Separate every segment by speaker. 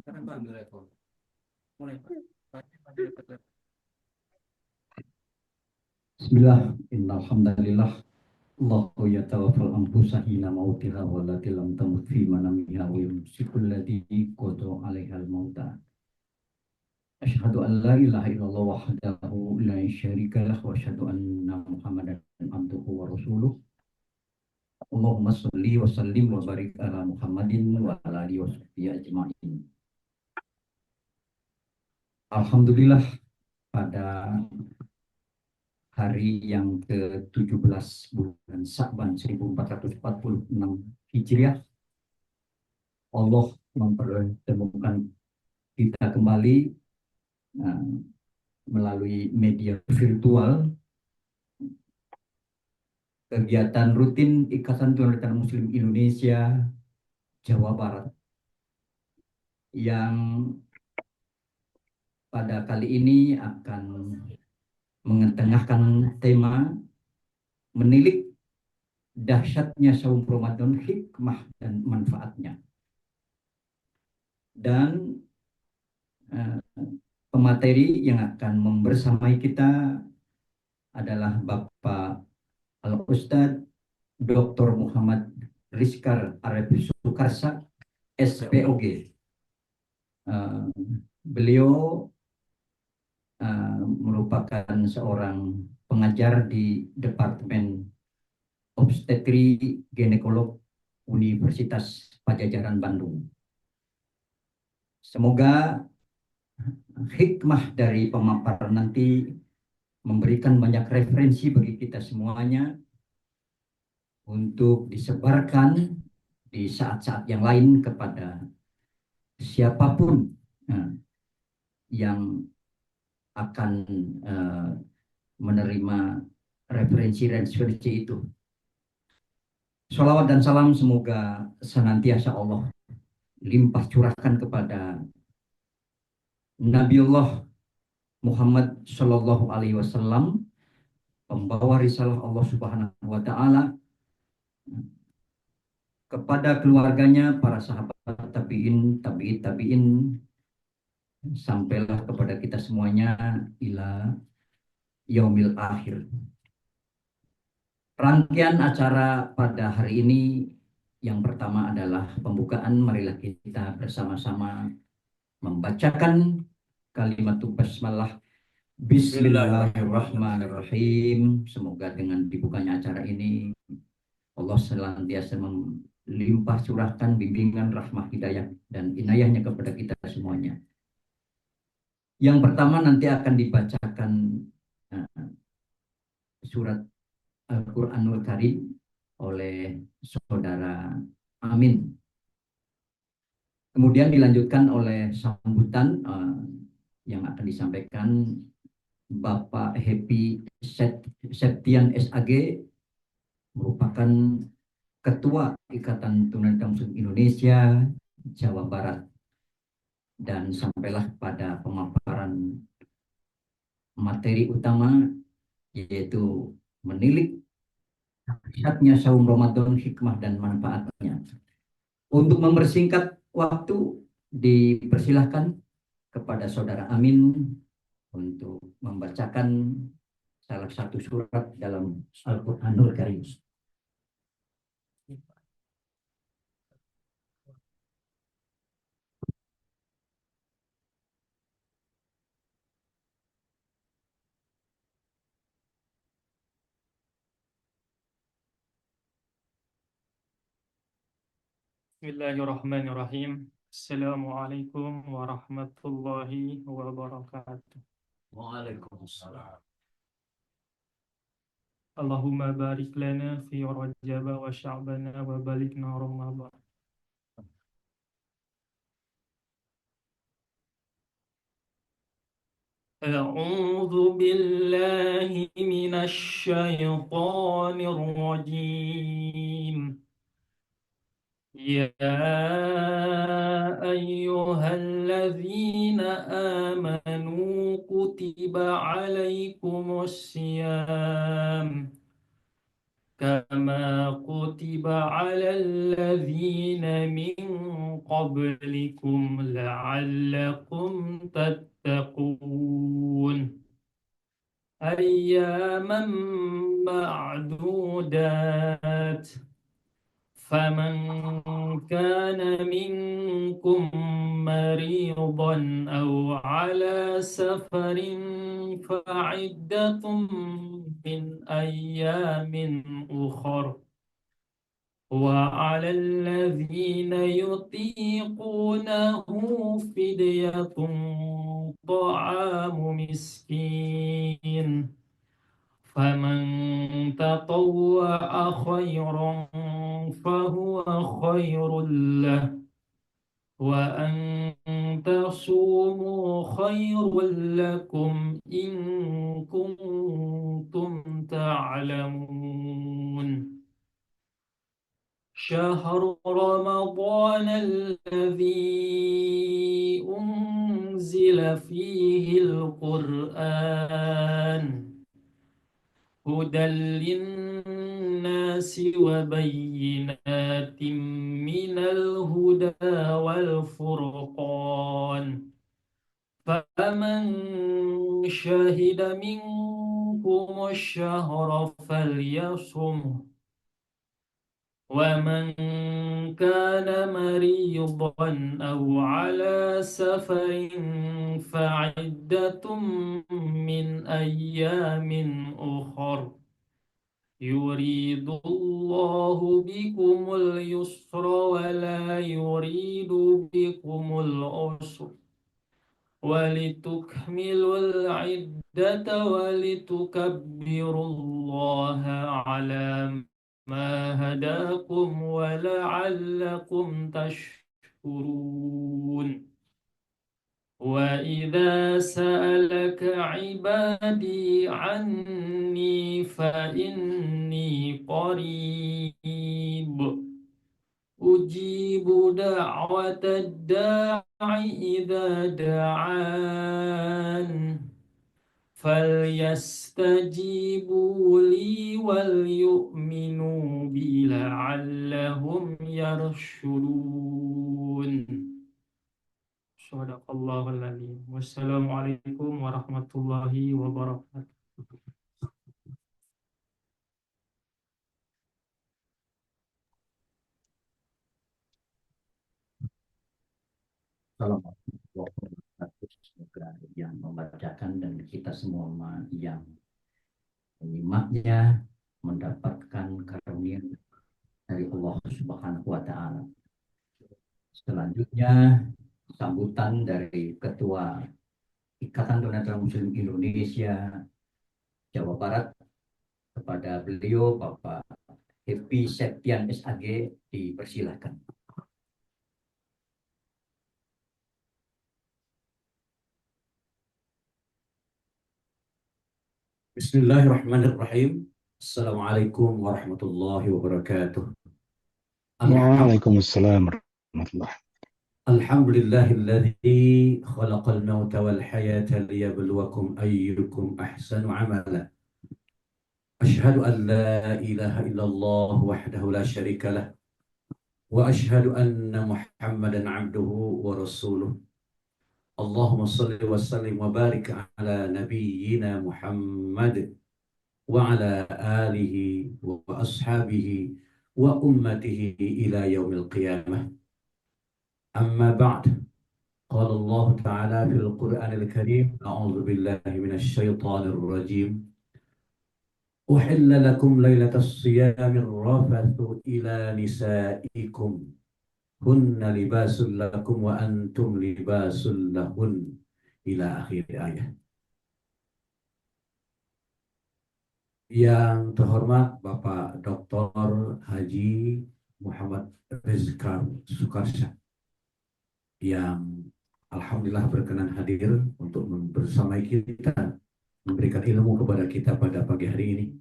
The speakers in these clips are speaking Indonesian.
Speaker 1: Kenapa ambil level? Mulai Pak. Pagi dapat level. Bismillah, innalhamdalillah, Allahu yatawaffal anfusa hina mautiha wallati lam tamut fi manamiha wa yumsiku allati qada 'alaiha al-mauta. Asyhadu an la ilaha illallah wahdahu la syarika lah wa asyhadu anna Muhammadan abduhu wa rasuluh. Allahumma shalli wa sallim wa barik ala Muhammadin wa ala alihi wa sahbihi ajma'in. Alhamdulillah, pada hari yang ke-17 bulan Sa'ban 1446 Hijriah, Allah mempertemukan kita kembali uh, melalui media virtual kegiatan rutin Ikatan Tunanetra Muslim Indonesia Jawa Barat yang pada kali ini akan mengetengahkan tema menilik dahsyatnya saum Ramadan, hikmah dan manfaatnya. Dan pemateri yang akan membersamai kita adalah Bapak Al-Ustadz Dr. Muhammad Rizkar Arif Sukarsa, SPOG. Beliau merupakan seorang pengajar di Departemen Obstetri Ginekolog Universitas Pajajaran Bandung. Semoga hikmah dari pemaparan nanti memberikan banyak referensi bagi kita semuanya untuk disebarkan di saat-saat yang lain kepada siapapun yang akan menerima referensi itu. Sholawat dan salam semoga senantiasa Allah limpah curahkan kepada Nabiullah Muhammad Shallallahu Alaihi Wasallam, pembawa risalah Allah Subhanahu Wa Taala, kepada keluarganya, para sahabat tabiin, tabiin, sampailah kepada kita semuanya ila yaumil akhir. Rangkaian acara pada hari ini yang pertama adalah pembukaan. Marilah kita bersama-sama membacakan kalimat basmalah. Bismillahirrahmanirrahim. Semoga dengan dibukanya acara ini Allah senantiasa melimpah curahkan bimbingan, rahmah, hidayah dan inayahnya kepada kita semuanya. Yang pertama nanti akan dibacakan surat Al-Quranul Karim oleh saudara Amin. Kemudian dilanjutkan oleh sambutan yang akan disampaikan Bapak Happy Septian SAG, merupakan Ketua Ikatan Tunanetra Muslim Indonesia Jawa Barat. Dan sampailah pada pemaparan materi utama, yaitu menilik dahsyatnya saum Ramadan, hikmah dan manfaatnya. Untuk mempersingkat waktu, dipersilahkan kepada saudara Amin untuk membacakan salah satu surat dalam Al-Quranul Karim.
Speaker 2: Bismillahirrahmanirrahim. Assalamualaikum warahmatullahi wabarakatuh.
Speaker 1: Waalaikumsalam.
Speaker 2: Allahumma barik lana fi Rajab wa Sya'ban wa balighna Ramadan. A'udzu billahi minasy syaithanir rajim. Ya ayyuhalladzina amanu kutiba alaikumus siyam kama kutiba alal ladzina min قبلكم لعلكم تتقون أياما معدودات فمن كان منكم مريضا أو على سفر فعدة من أيام أخر وعلى الذين يطيقونه فدية طعام مسكين فمن تطوع خيرا فهو خير له وأن تصوموا خير لكم إن كنتم تعلمون شهر رمضان الذي أنزل فيه القرآن هدى للناس وبينات من الهدى والفرقان فمن شهد منكم الشهر فليصمه ومن كان مريضا أو على سفر فعدة من أيام أخر يريد الله بكم اليسر ولا يريد بكم العسر ولتكملوا العدة ولتكبروا الله على ما هداكم ولعلكم تشكرون وإذا سألك عبادي عني فإني قريب أجيب دعوة الداع إذا دعان فليستجيبوا لي وليؤمنوا بي لعلهم يرشدون Sadaqallahul Adzim. Wassalamualaikum warahmatullahi wabarakatuh.
Speaker 1: Assalamualaikum warahmatullahi wabarakatuh. Semoga yang membacakan dan kita semua yang menyimaknya mendapatkan karunia dari Allah Subhanahu wa Ta'ala. Selanjutnya, sambutan dari Ketua Ikatan Tunanetra Muslim Indonesia Jawa Barat kepada beliau Bapak Happy Septian SAG, dipersilahkan.
Speaker 3: Bismillahirrahmanirrahim. Assalamualaikum warahmatullahi wabarakatuh.
Speaker 4: Waalaikumsalam warahmatullahi.
Speaker 3: Alhamdulillahilladzi khalaqal mauta wal hayata liyabluwakum ayyukum ahsanu amala. Ashhadu an la ilaha illallah wahdahu la syarika lah wa ashhadu anna Muhammadan abduhu wa rasuluh. Allahumma salli wa sallim wa barik ala nabiyyina Muhammad wa ala alihi wa ashabihi wa ummatihi ila yaumil qiyamah. Amma ba'd. Qala Allah Ta'ala fil Qur'anil Karim, a'udzu billahi minasy syaithanir rajim. Uhilla lakum lailatas siyamir rafathu ila nisaikum hunna libasul lakum wa antum libasul lahun, ila akhir ayat. Yang terhormat Bapak Dr. Haji Muhammad Rizka Sukarsha, yang alhamdulillah berkenan hadir untuk bersama kita memberikan ilmu kepada kita pada pagi hari ini.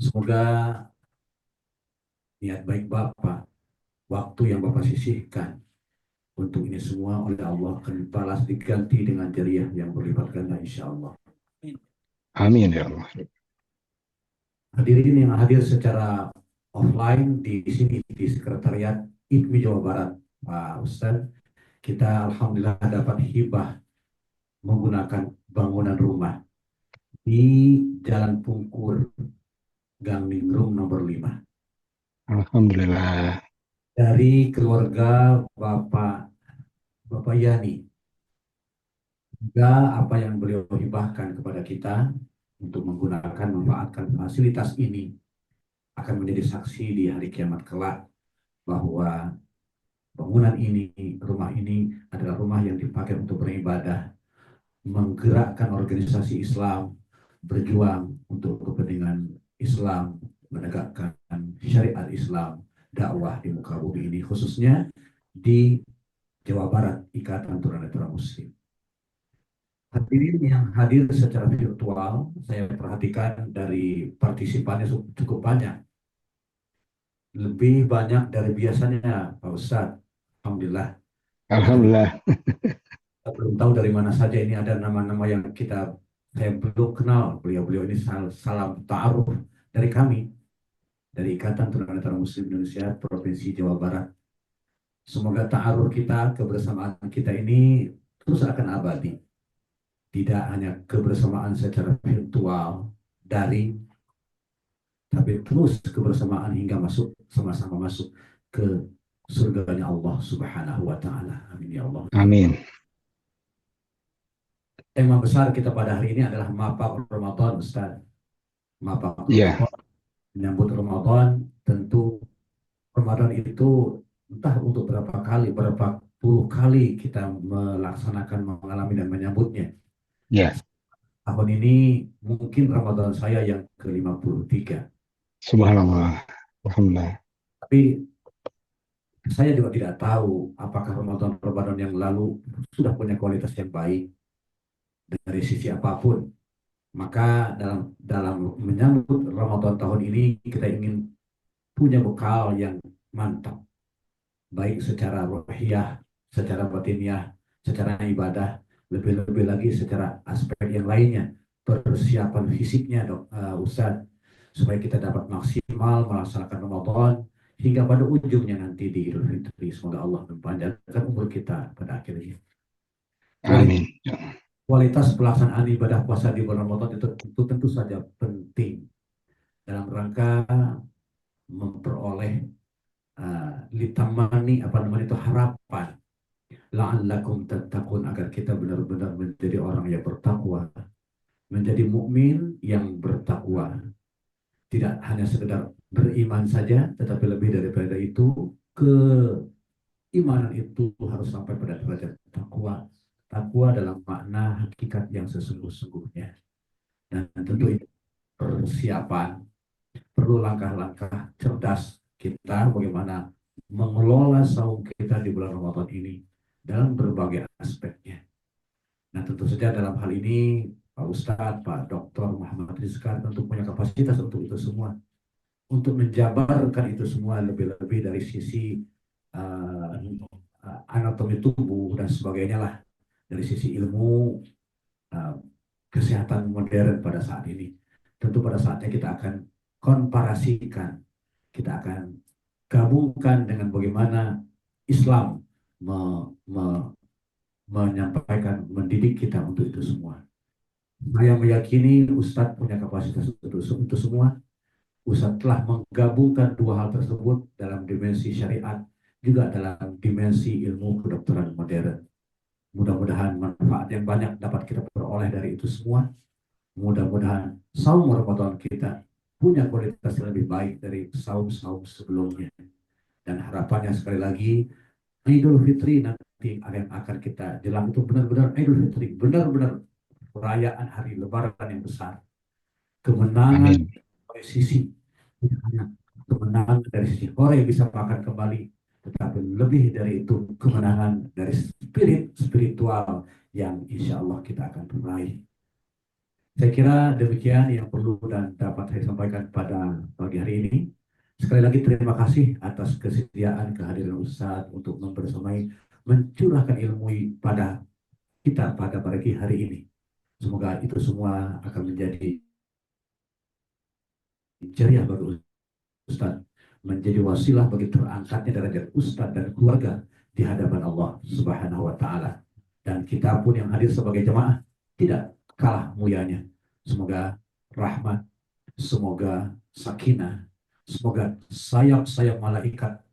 Speaker 3: Semoga niat baik Bapak, waktu yang Bapak sisihkan untuk ini semua oleh Allah akan balas diganti dengan jariah yang berlipat ganda insya Allah.
Speaker 4: Amin ya Allah.
Speaker 3: Hadirin yang hadir secara offline di sini di Sekretariat IPMI Jawa Barat, Pak Ustadz. Kita alhamdulillah dapat hibah menggunakan bangunan rumah di Jalan Pungkur, Gang Ningrum nomor 5.
Speaker 4: Alhamdulillah.
Speaker 3: Dari keluarga Bapak Yani. Juga apa yang beliau hibahkan kepada kita untuk menggunakan, memanfaatkan fasilitas ini akan menjadi saksi di hari kiamat kelak bahwa bangunan ini, rumah ini adalah rumah yang dipakai untuk beribadah, menggerakkan organisasi Islam, berjuang untuk kepentingan Islam, menegakkan syariat Islam, dakwah di muka bumi ini, khususnya di Jawa Barat, Ikatan Tunanetra Muslim. Hadirin yang hadir secara virtual, saya perhatikan dari partisipannya cukup banyak. Lebih banyak dari biasanya, Pak Ustadz. Alhamdulillah.
Speaker 4: Alhamdulillah.
Speaker 3: Kita belum tahu dari mana saja ini ada nama-nama yang saya belum kenal. Beliau-beliau ini salam ta'aruf dari kami, dari Ikatan Tunanetra Muslim Indonesia Provinsi Jawa Barat. Semoga ta'aruf kita, kebersamaan kita ini terus akan abadi. Tidak hanya kebersamaan secara virtual, daring, tapi terus kebersamaan hingga sama-sama masuk ke surganya Allah Subhanahu wa Ta'ala. Amin ya Allah.
Speaker 4: Amin.
Speaker 3: Tema besar kita pada hari ini adalah Mapak Ramadan, Ustaz. Mapak
Speaker 4: Ya.
Speaker 3: Ramadan, menyambut Ramadan. Tentu Ramadan itu entah untuk berapa puluh kali kita mengalami dan menyambutnya.
Speaker 4: Ya.
Speaker 3: Tahun ini mungkin Ramadan saya yang ke-53.
Speaker 4: Subhanallah. Alhamdulillah.
Speaker 3: Tapi saya juga tidak tahu apakah Ramadan yang lalu sudah punya kualitas yang baik dari sisi apapun. Maka dalam menyambut Ramadan tahun ini kita ingin punya bekal yang mantap, baik secara ruhiyah, secara batiniah, secara ibadah, lebih-lebih lagi secara aspek yang lainnya, persiapan fisiknya, Ustaz, supaya kita dapat maksimal melaksanakan Ramadan hingga pada ujungnya nanti di Idul Fitri. Semoga Allah mempanjangkan umur kita pada akhirnya.
Speaker 4: Amin.
Speaker 3: Kualitas pelaksanaan ibadah puasa di bulan Ramadan itu tentu saja penting dalam rangka memperoleh litamani harapan la'allakum tattaqun, agar kita benar-benar menjadi orang yang bertakwa, menjadi mukmin yang bertakwa, tidak hanya sekedar beriman saja, tetapi lebih daripada itu, keimanan itu harus sampai pada derajat takwa dalam makna hakikat yang sesungguh-sungguhnya. Dan tentu ini persiapan, perlu langkah-langkah cerdas kita bagaimana mengelola saum kita di bulan Ramadan ini dalam berbagai aspeknya. Nah, tentu saja dalam hal ini Pak Ustadz, Pak Dr. Muhammad Rizkan tentu punya kapasitas untuk itu semua, untuk menjabarkan itu semua, lebih-lebih dari sisi anatomi tubuh dan sebagainya lah, dari sisi ilmu kesehatan modern pada saat ini. Tentu pada saatnya kita akan komparasikan, kita akan gabungkan dengan bagaimana Islam menyampaikan, mendidik kita untuk itu semua. Saya meyakini Ustadz punya kapasitas untuk semua. Ustadz telah menggabungkan dua hal tersebut dalam dimensi syariat, juga dalam dimensi ilmu kedokteran modern. Mudah-mudahan manfaat yang banyak dapat kita peroleh dari itu semua. Mudah-mudahan saum Ramadan kita punya kualitas yang lebih baik dari saum-saum sebelumnya. Dan harapannya sekali lagi, Idul Fitri nanti akan kita jelang itu benar-benar Idul Fitri, benar-benar perayaan hari Lebaran yang besar. Kemenangan dari sisi, hanya kemenangan dari sisi orang yang bisa makan kembali, tetapi lebih dari itu kemenangan dari spiritual yang insya Allah kita akan meraih. Saya kira demikian yang perlu dan dapat saya sampaikan pada pagi hari ini. Sekali lagi terima kasih atas kesediaan kehadiran Ustadz untuk membersamai, mencurahkan ilmu pada kita pada pagi hari ini. Semoga itu semua akan menjadi jariah bagi Ustadz menjadi wasilah bagi terangkatnya derajat ustadz dan keluarga di hadapan Allah Subhanahu wa taala. Dan kita pun yang hadir sebagai jemaah tidak kalah mulianya. Semoga rahmat, semoga sakinah, semoga sayap-sayap malaikat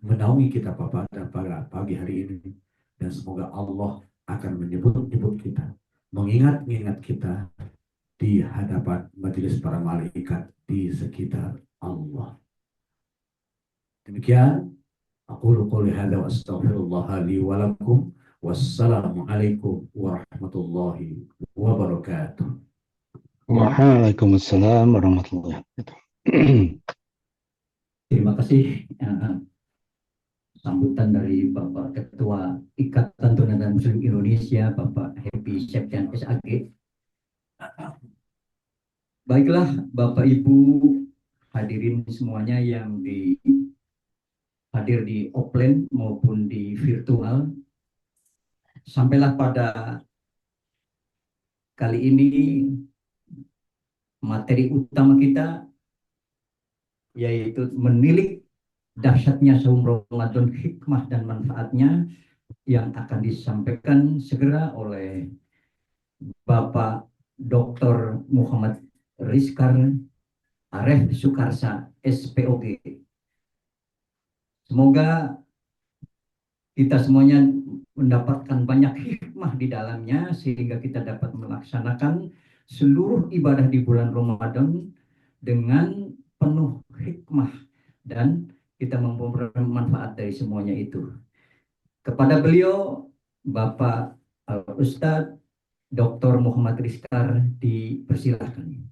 Speaker 3: menaungi kita pada pagi hari ini. Dan semoga Allah akan menyebut-nyebut kita, mengingat-ingat kita di hadapan majelis para malaikat di sekitar Allah. Demikian aku qouli hadza wa astaghfirullah li wa lakum. Wassalamualaikum warahmatullahi wabarakatuh.
Speaker 4: Waalaikumsalam warahmatullahi wabarakatuh.
Speaker 1: Terima kasih sambutan dari Bapak Ketua Ikatan Tunanetra Muslim Indonesia, Bapak Happy Septian SAG. Baiklah Bapak Ibu hadirin semuanya yang hadir di offline maupun di virtual. Sampailah pada kali ini materi utama kita, yaitu menilik dahsyatnya saum Ramadan, hikmah dan manfaatnya, yang akan disampaikan segera oleh Bapak Dr. Muhammad Rizkar Aref Sukarsa, SPOG. Semoga kita semuanya mendapatkan banyak hikmah di dalamnya, sehingga kita dapat melaksanakan seluruh ibadah di bulan Ramadan dengan penuh hikmah dan kita memperoleh manfaat dari semuanya itu. Kepada beliau, Bapak Ustadz Dr. Muhammad Rizkar, dipersilahkan.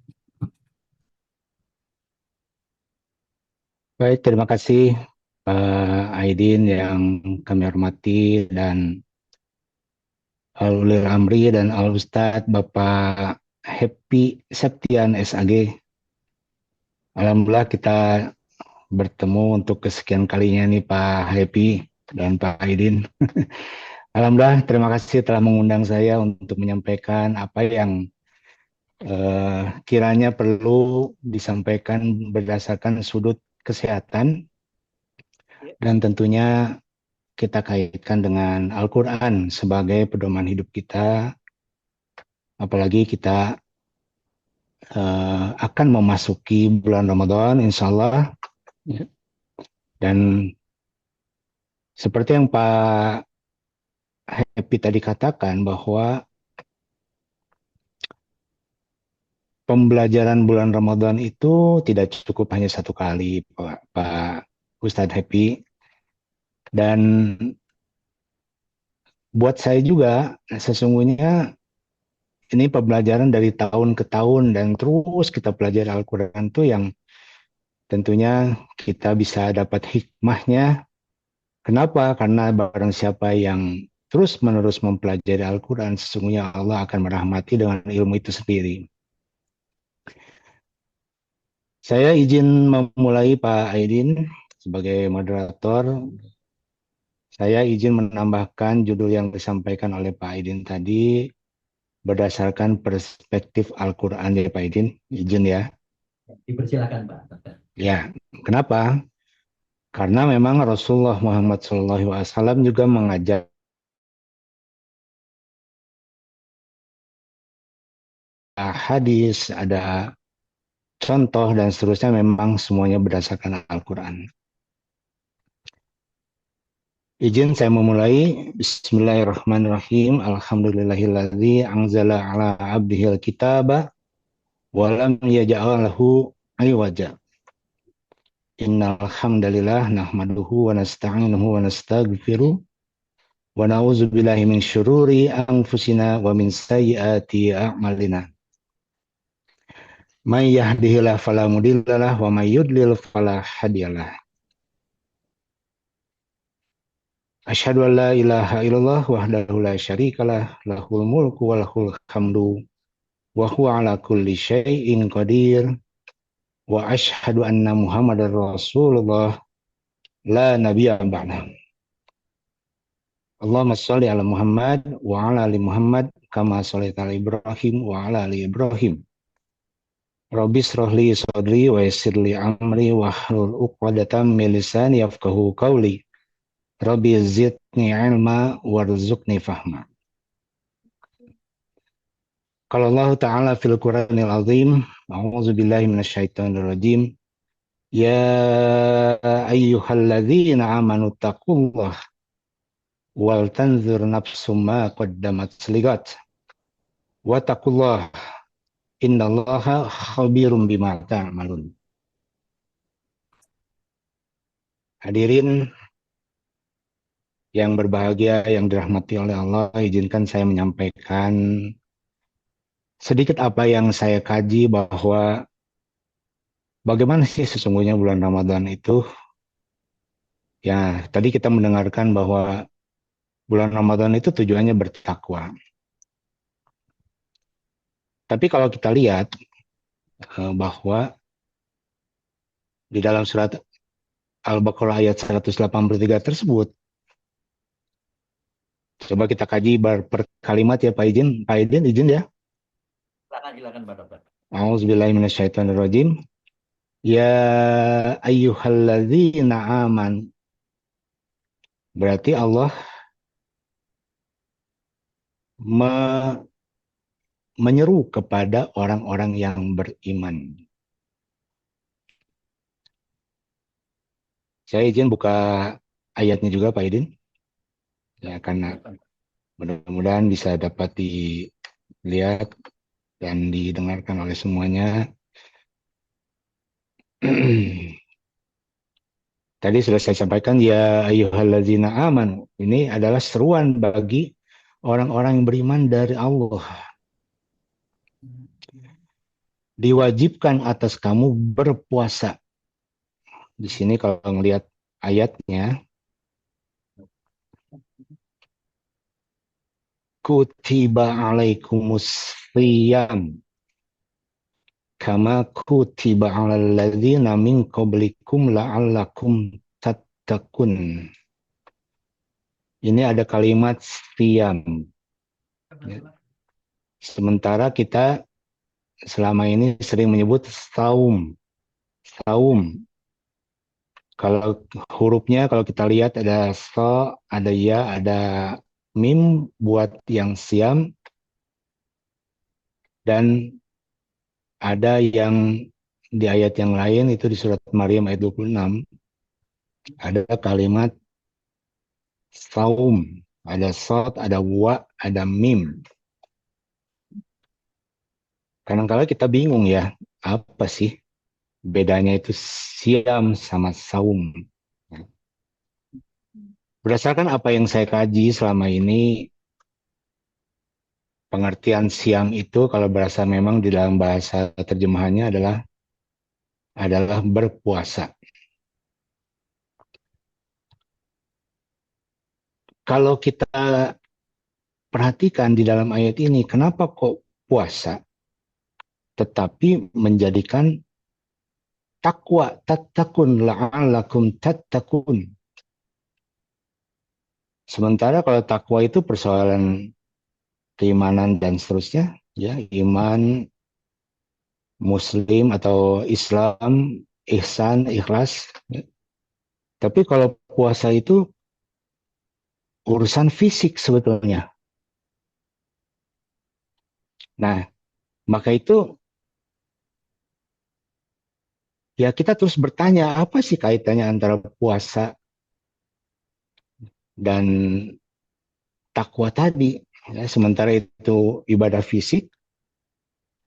Speaker 4: Baik, terima kasih Pak Aidin yang kami hormati, dan Al-Ulil Amri dan Al-Ustadz Bapak Happy Septian SAG. Alhamdulillah kita bertemu untuk kesekian kalinya nih Pak Happy dan Pak Aidin. Alhamdulillah, terima kasih telah mengundang saya untuk menyampaikan apa yang kiranya perlu disampaikan berdasarkan sudut kesehatan, dan tentunya kita kaitkan dengan Al-Quran sebagai pedoman hidup kita, apalagi kita akan memasuki bulan Ramadan insya Allah. Dan seperti yang Pak Happy tadi katakan, bahwa pembelajaran bulan Ramadan itu tidak cukup hanya satu kali, Pak Ustadz Happy. Dan buat saya juga sesungguhnya ini pembelajaran dari tahun ke tahun, dan terus kita pelajari Al-Quran itu yang tentunya kita bisa dapat hikmahnya. Kenapa? Karena barang siapa yang terus-menerus mempelajari Al-Quran, sesungguhnya Allah akan merahmati dengan ilmu itu sendiri. Saya izin memulai Pak Aidin sebagai moderator. Saya izin menambahkan judul yang disampaikan oleh Pak Aidin tadi berdasarkan perspektif Al-Quran ya Pak Aidin. Izin ya.
Speaker 1: Dipersilakan Pak.
Speaker 4: Ya, kenapa? Karena memang Rasulullah Muhammad SAW juga mengajak hadis, ada contoh dan seterusnya, memang semuanya berdasarkan Al-Quran. Izin saya memulai. Bismillahirrahmanirrahim. Alhamdulillahilladzi anzala ala abdihil kitaba wa lam yaj'al lahu iwaja. Innal hamdalillah nahmaduhu wa nasta'inuhu wa nastaghfiruh wa na'udzu billahi min syururi anfusina wa min sayyiati a'malina. May yahdihillahu fala mudhillalah wa may yudlil fala hadiyalah. Asyhadu an la ilaha illallah wahdahu la syarikalah, lahul mulku wa lahul hamdu wa huwa ala kulli syai'in qadir. Wa asyhadu anna Muhammadar Rasulullah la nabiyya ba'da. Allahumma shalli ala Muhammad wa ala ali Muhammad kama shallaita ala Ibrahim wa ala ali Ibrahim Rabbi shrah li sadri wa yassir li amri wahlul 'uqdatam min lisani yafqahu qawli. Rabbi zidni ilma warzuqni fahma. Qala Allah Ta'ala fil Qur'anil Azim, a'udzu billahi minasyaitonir rajim. Ya ayyuhalladzina amanu taqullah wal tanzur nafsum ma qaddamat ligat. Wa taqullah innallaha khabirum bima ta'malun. Hadirin yang berbahagia, yang dirahmati oleh Allah, izinkan saya menyampaikan sedikit apa yang saya kaji bahwa bagaimana sih sesungguhnya bulan Ramadan itu. Ya, tadi kita mendengarkan bahwa bulan Ramadan itu tujuannya bertakwa. Tapi kalau kita lihat bahwa di dalam surat Al-Baqarah ayat 183 tersebut, coba kita kaji per kalimat ya Pak Idin. Pak Idin, izin ya.
Speaker 1: Silakan Pak Dokter.
Speaker 4: A'udzubillahi minasyaitonirrajim. Ya ayyuhalladzina aman. Berarti Allah menyeru kepada orang-orang yang beriman. Saya izin buka ayatnya juga Pak Idin. Ya, karena mudah-mudahan bisa dapat dilihat dan didengarkan oleh semuanya. Tadi sudah saya sampaikan, ya ayyuhalladzina amanu. Ini adalah seruan bagi orang-orang yang beriman dari Allah. Diwajibkan atas kamu berpuasa. Di sini kalau ngelihat ayatnya, kutiba alaikumus shiyam kama kutiba alal ladzina min qablikum la'allakum tattaqun. Ini ada kalimat shiyam. Sementara kita selama ini sering menyebut saum. Saum. Kalau hurufnya kalau kita lihat ada so, ada ya, ada mim buat yang siam, dan ada yang di ayat yang lain itu di surat Maryam ayat 26 ada kalimat saum, ada sod, ada wa, ada mim. Kadang-kadang kita bingung ya, apa sih bedanya itu siam sama saum. Berdasarkan apa yang saya kaji selama ini, pengertian siam itu kalau berasa memang di dalam bahasa terjemahannya adalah berpuasa. Kalau kita perhatikan di dalam ayat ini, kenapa kok puasa tetapi menjadikan takwa, tattaqun la'allakum tattaqun. Sementara kalau takwa itu persoalan keimanan dan seterusnya, ya, iman, muslim atau Islam, ihsan, ikhlas. Ya. Tapi kalau puasa itu urusan fisik sebetulnya. Nah, maka itu ya kita terus bertanya, apa sih kaitannya antara puasa dan takwa tadi? Ya, sementara itu ibadah fisik,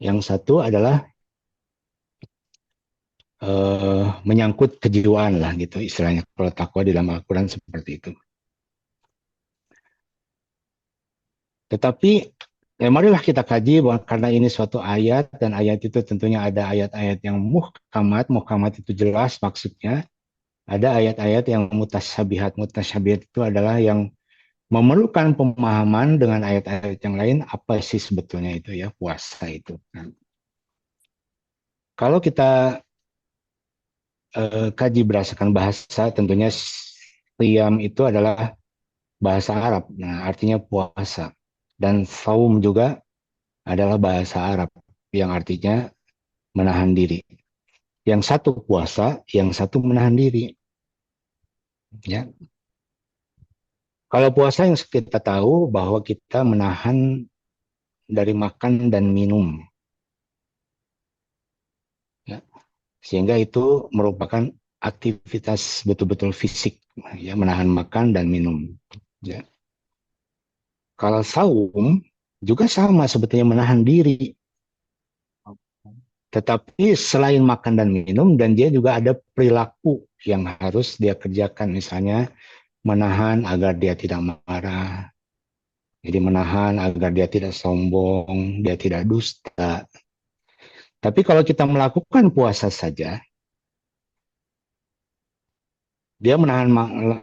Speaker 4: yang satu adalah menyangkut kejiwaan lah gitu istilahnya. Kalau takwa di dalam Al-Quran seperti itu. Tetapi marilah kita kaji bahwa karena ini suatu ayat dan ayat itu tentunya ada ayat-ayat yang muhkamat itu jelas maksudnya. Ada ayat-ayat yang mutasyabihat. Mutasyabihat itu adalah yang memerlukan pemahaman dengan ayat-ayat yang lain, apa sih sebetulnya itu ya puasa itu. Nah, kalau kita kaji berdasarkan bahasa, tentunya siyam itu adalah bahasa Arab, nah artinya puasa. Dan saum juga adalah bahasa Arab yang artinya menahan diri. Yang satu puasa, yang satu menahan diri. Ya. Kalau puasa yang kita tahu bahwa kita menahan dari makan dan minum. Ya. Sehingga itu merupakan aktivitas betul-betul fisik, ya, menahan makan dan minum. Ya. Kalau saum juga sama sebetulnya menahan diri. Tetapi selain makan dan minum, dan dia juga ada perilaku yang harus dia kerjakan. Misalnya menahan agar dia tidak marah. Jadi menahan agar dia tidak sombong, dia tidak dusta. Tapi kalau kita melakukan puasa saja, dia menahan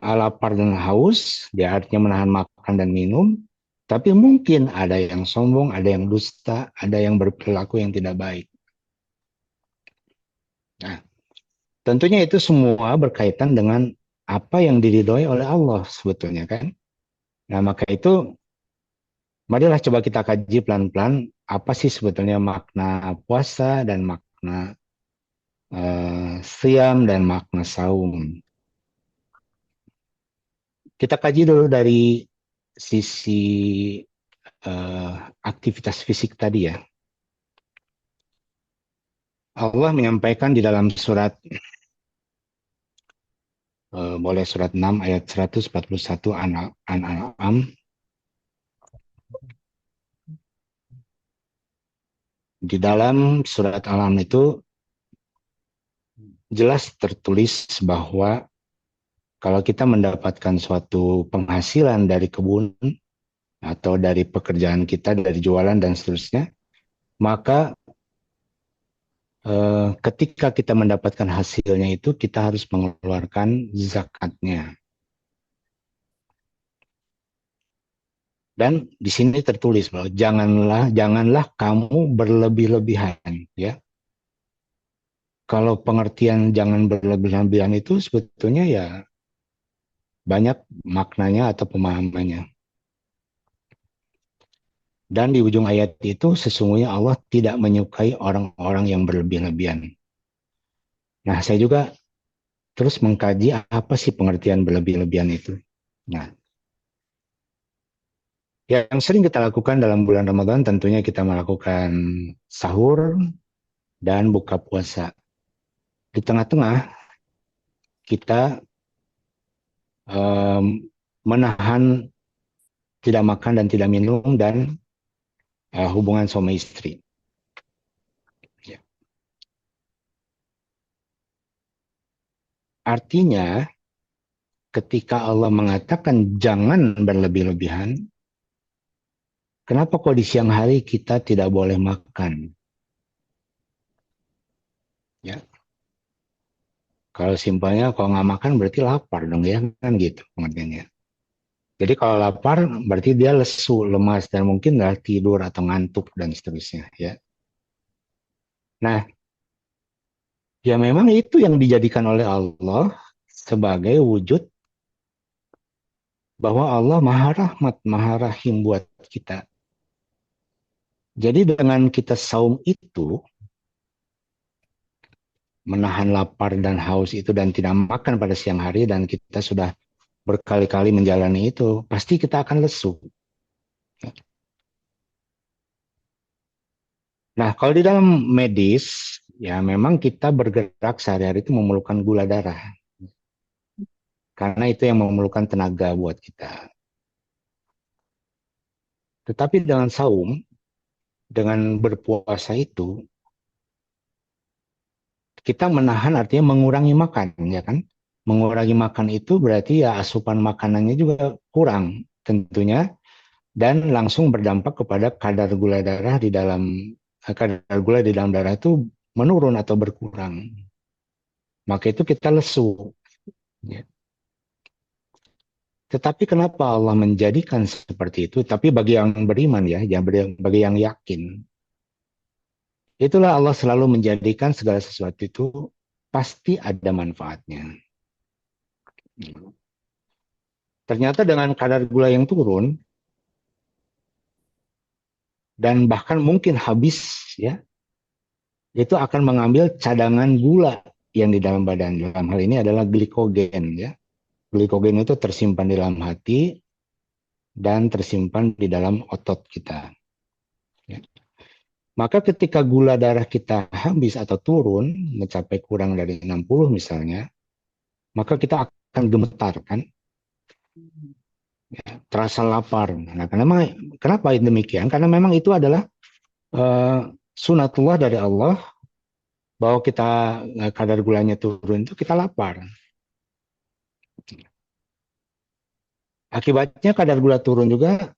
Speaker 4: lapar dan haus, dia artinya menahan makan dan minum. Tapi mungkin ada yang sombong, ada yang dusta, ada yang berperilaku yang tidak baik. Nah, tentunya itu semua berkaitan dengan apa yang diridhoi oleh Allah sebetulnya kan. Nah, maka itu marilah coba kita kaji pelan-pelan apa sih sebetulnya makna puasa dan makna siam dan makna saum. Kita kaji dulu dari sisi aktivitas fisik tadi ya. Allah menyampaikan di dalam surat boleh surat 6 ayat 141 An-An'am. Di dalam surat Al-An'am itu jelas tertulis bahwa kalau kita mendapatkan suatu penghasilan dari kebun atau dari pekerjaan kita, dari jualan dan seterusnya, maka ketika kita mendapatkan hasilnya itu kita harus mengeluarkan zakatnya. Dan di sini tertulis bahwa janganlah kamu berlebih-lebihan, ya. Kalau pengertian jangan berlebih-lebihan itu sebetulnya ya banyak maknanya atau pemahamannya. Dan di ujung ayat itu sesungguhnya Allah tidak menyukai orang-orang yang berlebih-lebihan. Nah, saya juga terus mengkaji apa sih pengertian berlebih-lebihan itu. Nah, yang sering kita lakukan dalam bulan Ramadan tentunya kita melakukan sahur dan buka puasa. Di tengah-tengah kita menahan tidak makan dan tidak minum dan hubungan suami istri. Ya. Artinya ketika Allah mengatakan jangan berlebih-lebihan, kenapa kok di siang hari kita tidak boleh makan? Ya. Kalau simpelnya kalau nggak makan berarti lapar dong ya kan gitu pengertiannya. Jadi kalau lapar berarti dia lesu, lemas dan mungkin nggak tidur atau ngantuk dan seterusnya ya. Nah, ya memang itu yang dijadikan oleh Allah sebagai wujud bahwa Allah Maha Rahmat, Maha Rahim buat kita. Jadi dengan kita saum itu, menahan lapar dan haus itu dan tidak makan pada siang hari dan kita sudah berkali-kali menjalani itu, pasti kita akan lesu. Nah, kalau di dalam medis, ya memang kita bergerak sehari-hari itu memerlukan gula darah. Karena itu yang memerlukan tenaga buat kita. Tetapi dengan saum, dengan berpuasa itu, kita menahan artinya mengurangi makan, ya kan? Mengurangi makan itu berarti ya asupan makanannya juga kurang tentunya dan langsung berdampak kepada kadar gula di dalam darah itu menurun atau berkurang. Maka itu kita lesu. Ya. Tetapi kenapa Allah menjadikan seperti itu? Tapi bagi yang beriman ya, bagi yang yakin. Itulah Allah selalu menjadikan segala sesuatu itu pasti ada manfaatnya. Ternyata dengan kadar gula yang turun dan bahkan mungkin habis ya, itu akan mengambil cadangan gula yang di dalam badan. Dalam hal ini adalah glikogen ya. Glikogen itu tersimpan di dalam hati dan tersimpan di dalam otot kita. Ya. Maka ketika gula darah kita habis atau turun, mencapai kurang dari 60 misalnya, maka kita akan gemetar kan, ya, terasa lapar. Nah, kenapa demikian? Karena memang itu adalah sunatullah dari Allah, bahwa kita kadar gulanya turun itu kita lapar. Akibatnya kadar gula turun juga,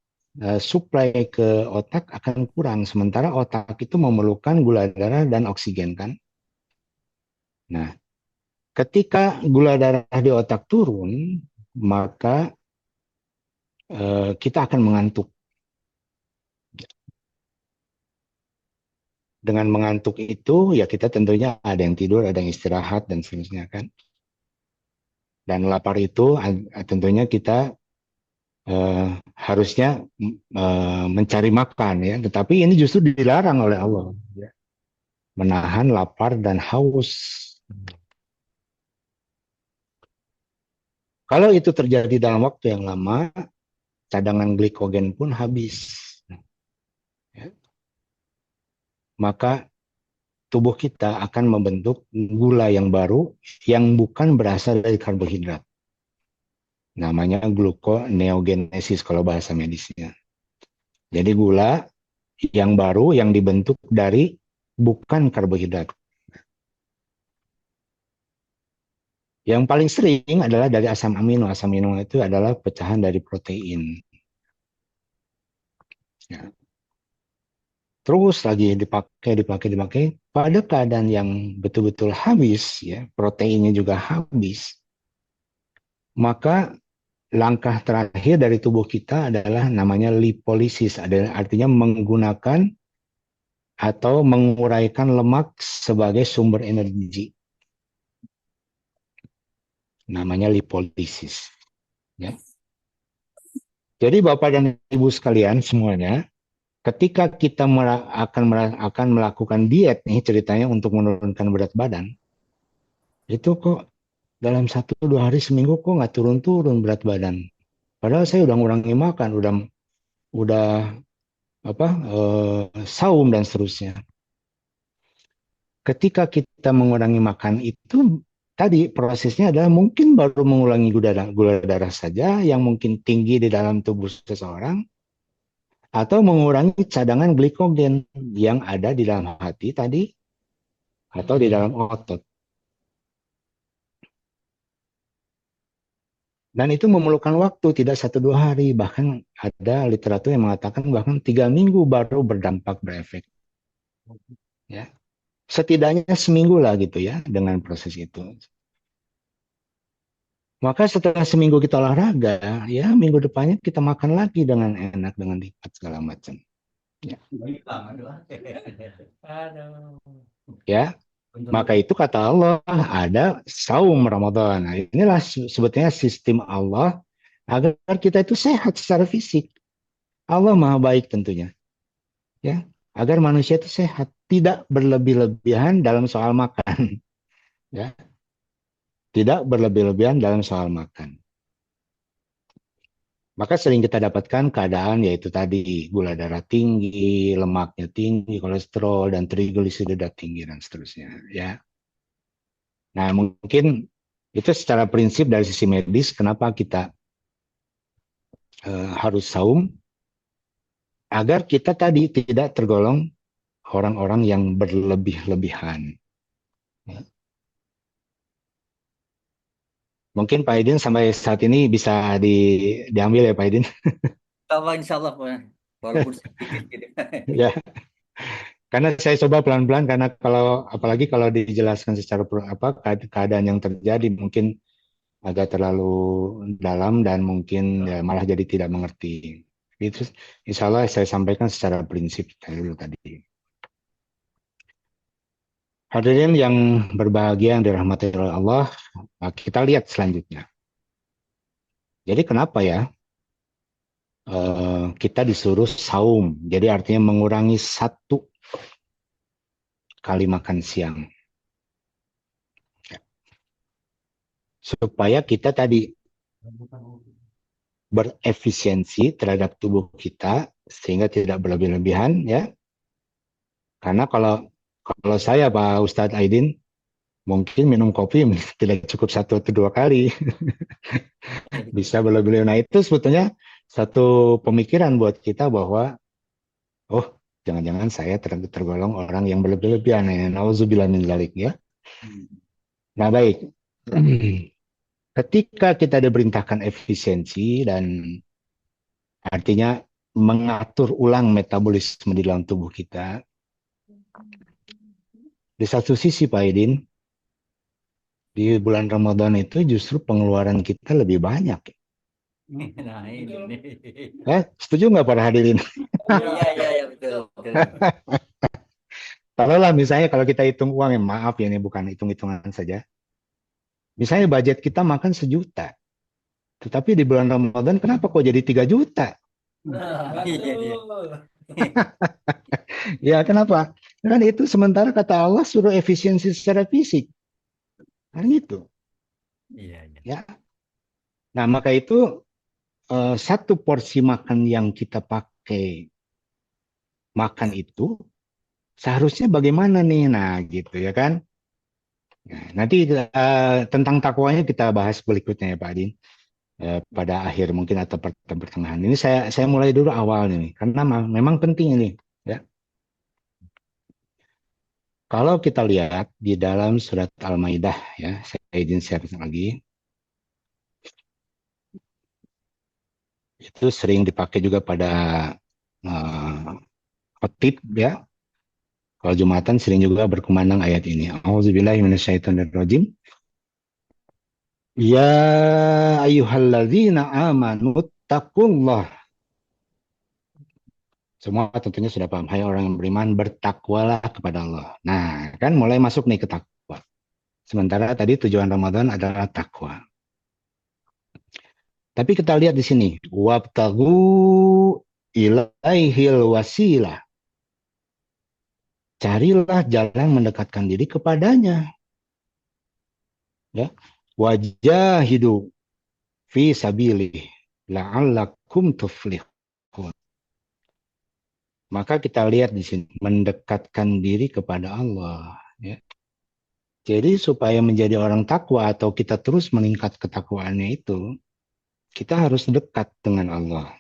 Speaker 4: suplai ke otak akan kurang. Sementara otak itu memerlukan gula darah dan oksigen kan. Nah, ketika gula darah di otak turun, maka kita akan mengantuk. Dengan mengantuk itu, ya kita tentunya ada yang tidur, ada yang istirahat, dan seterusnya kan. Dan lapar itu tentunya kita harusnya mencari makan ya, tetapi ini justru dilarang oleh Allah ya. Menahan lapar dan haus. Kalau itu terjadi dalam waktu yang lama, cadangan glikogen pun habis ya. Maka tubuh kita akan membentuk gula yang baru yang bukan berasal dari karbohidrat. Namanya gluconeogenesis kalau bahasa medisnya. Jadi gula yang baru yang dibentuk dari bukan karbohidrat. Yang paling sering adalah dari asam amino. Asam amino itu adalah pecahan dari protein. Ya. Terus lagi dipakai. Pada keadaan yang betul-betul habis, ya, proteinnya juga habis, maka langkah terakhir dari tubuh kita adalah namanya lipolisis, artinya menggunakan atau menguraikan lemak sebagai sumber energi. Namanya lipolisis. Ya. Jadi Bapak dan Ibu sekalian semuanya, ketika kita akan melakukan diet nih ceritanya untuk menurunkan berat badan, itu kok dalam 1-2 hari seminggu kok nggak turun-turun berat badan. Padahal saya udah ngurangi makan, udah saum dan seterusnya. Ketika kita mengurangi makan itu tadi prosesnya adalah mungkin baru mengurangi gula darah saja yang mungkin tinggi di dalam tubuh seseorang, atau mengurangi cadangan glikogen yang ada di dalam hati tadi atau di dalam otot. Dan itu memerlukan waktu, tidak 1-2 hari, bahkan ada literatur yang mengatakan bahkan 3 minggu baru berdampak berefek. Ya. Setidaknya seminggu lah gitu ya dengan proses itu. Maka setelah seminggu kita olahraga, ya minggu depannya kita makan lagi dengan enak, dengan nikmat segala macam. Ya. Ya. Maka itu kata Allah, ada saum Ramadan. Nah, inilah sebetulnya sistem Allah agar kita itu sehat secara fisik. Allah Maha Baik tentunya. Ya, agar manusia itu sehat, tidak berlebih-lebihan dalam soal makan. Ya. Tidak berlebih-lebihan dalam soal makan. Maka sering kita dapatkan keadaan yaitu tadi gula darah tinggi, lemaknya tinggi, kolesterol dan trigliserida tinggi dan seterusnya, ya. Nah, mungkin itu secara prinsip dari sisi medis kenapa kita harus saum, agar kita tadi tidak tergolong orang-orang yang berlebih-lebihan. Ya. Mungkin Pak Aidin sampai saat ini bisa diambil ya Pak Aidin.
Speaker 1: Insya Allah, walaupun sedikit gitu.
Speaker 4: Ya, karena saya coba pelan-pelan karena apalagi kalau dijelaskan secara keadaan yang terjadi mungkin agak terlalu dalam dan mungkin ya, malah jadi tidak mengerti. Itu insya Allah saya sampaikan secara prinsip dulu tadi. Hadirin yang berbahagia yang dirahmati oleh Allah, kita lihat selanjutnya. Jadi kenapa ya kita disuruh saum? Jadi artinya mengurangi 1 kali makan siang. Supaya kita tadi berefisiensi terhadap tubuh kita sehingga tidak berlebih-lebihan ya. Karena kalau saya Pak Ustadz Aidin mungkin minum kopi tidak cukup 1 atau 2 kali. Bisa berlebih-lebihan. Nah itu sebetulnya satu pemikiran buat kita bahwa oh jangan-jangan saya tergolong orang yang berlebih-lebihan. Nauzubillah min dzalik ya. Nah baik. Ketika kita diperintahkan efisiensi dan artinya mengatur ulang metabolisme di dalam tubuh kita, di satu sisi Pak Aidin, di bulan Ramadan itu justru pengeluaran kita lebih banyak.
Speaker 1: Nah, ini.
Speaker 4: Setuju nggak para hadirin?
Speaker 1: Iya, betul.
Speaker 4: Taruhlah misalnya kalau kita hitung uang, maaf ya ini bukan hitung-hitungan saja. Misalnya budget kita makan 1 juta. Tetapi di bulan Ramadan kenapa kok jadi 3 juta?
Speaker 1: Iya.
Speaker 4: Ya kenapa? Kan itu sementara kata Allah suruh efisiensi secara fisik. Kan gitu.
Speaker 1: Iya.
Speaker 4: Ya. Nah maka itu 1 porsi makan yang kita pakai makan itu seharusnya bagaimana nih? Nah gitu ya kan. Nah, nanti tentang takwanya kita bahas berikutnya ya Pak Adin. Pada akhir mungkin atau pertengahan. Ini saya mulai dulu awal nih, karena memang penting ini. Ya. Kalau kita lihat di dalam surat Al-Maidah, ya, saya izin share lagi. Itu sering dipakai juga pada khotib, ya. Kalau Jumatan sering juga berkumandang ayat ini. A'udzubillahi minasyaitonirrajim. Ya ayyuhalladzina amanu taqullah. Semua tentunya sudah paham. Hai orang yang beriman, bertakwalah kepada Allah. Nah, kan mulai masuk nih ke takwa. Sementara tadi tujuan Ramadan adalah takwa. Tapi kita lihat di sini. Wabtagu ilaihil wasilah. Carilah jalan mendekatkan diri kepadanya. Ya. Wajahidu fi sabilih la'allakum tuflihun. Maka kita lihat di sini mendekatkan diri kepada Allah. Ya. Jadi supaya menjadi orang takwa atau kita terus meningkat ketakwaannya itu, kita harus dekat dengan Allah.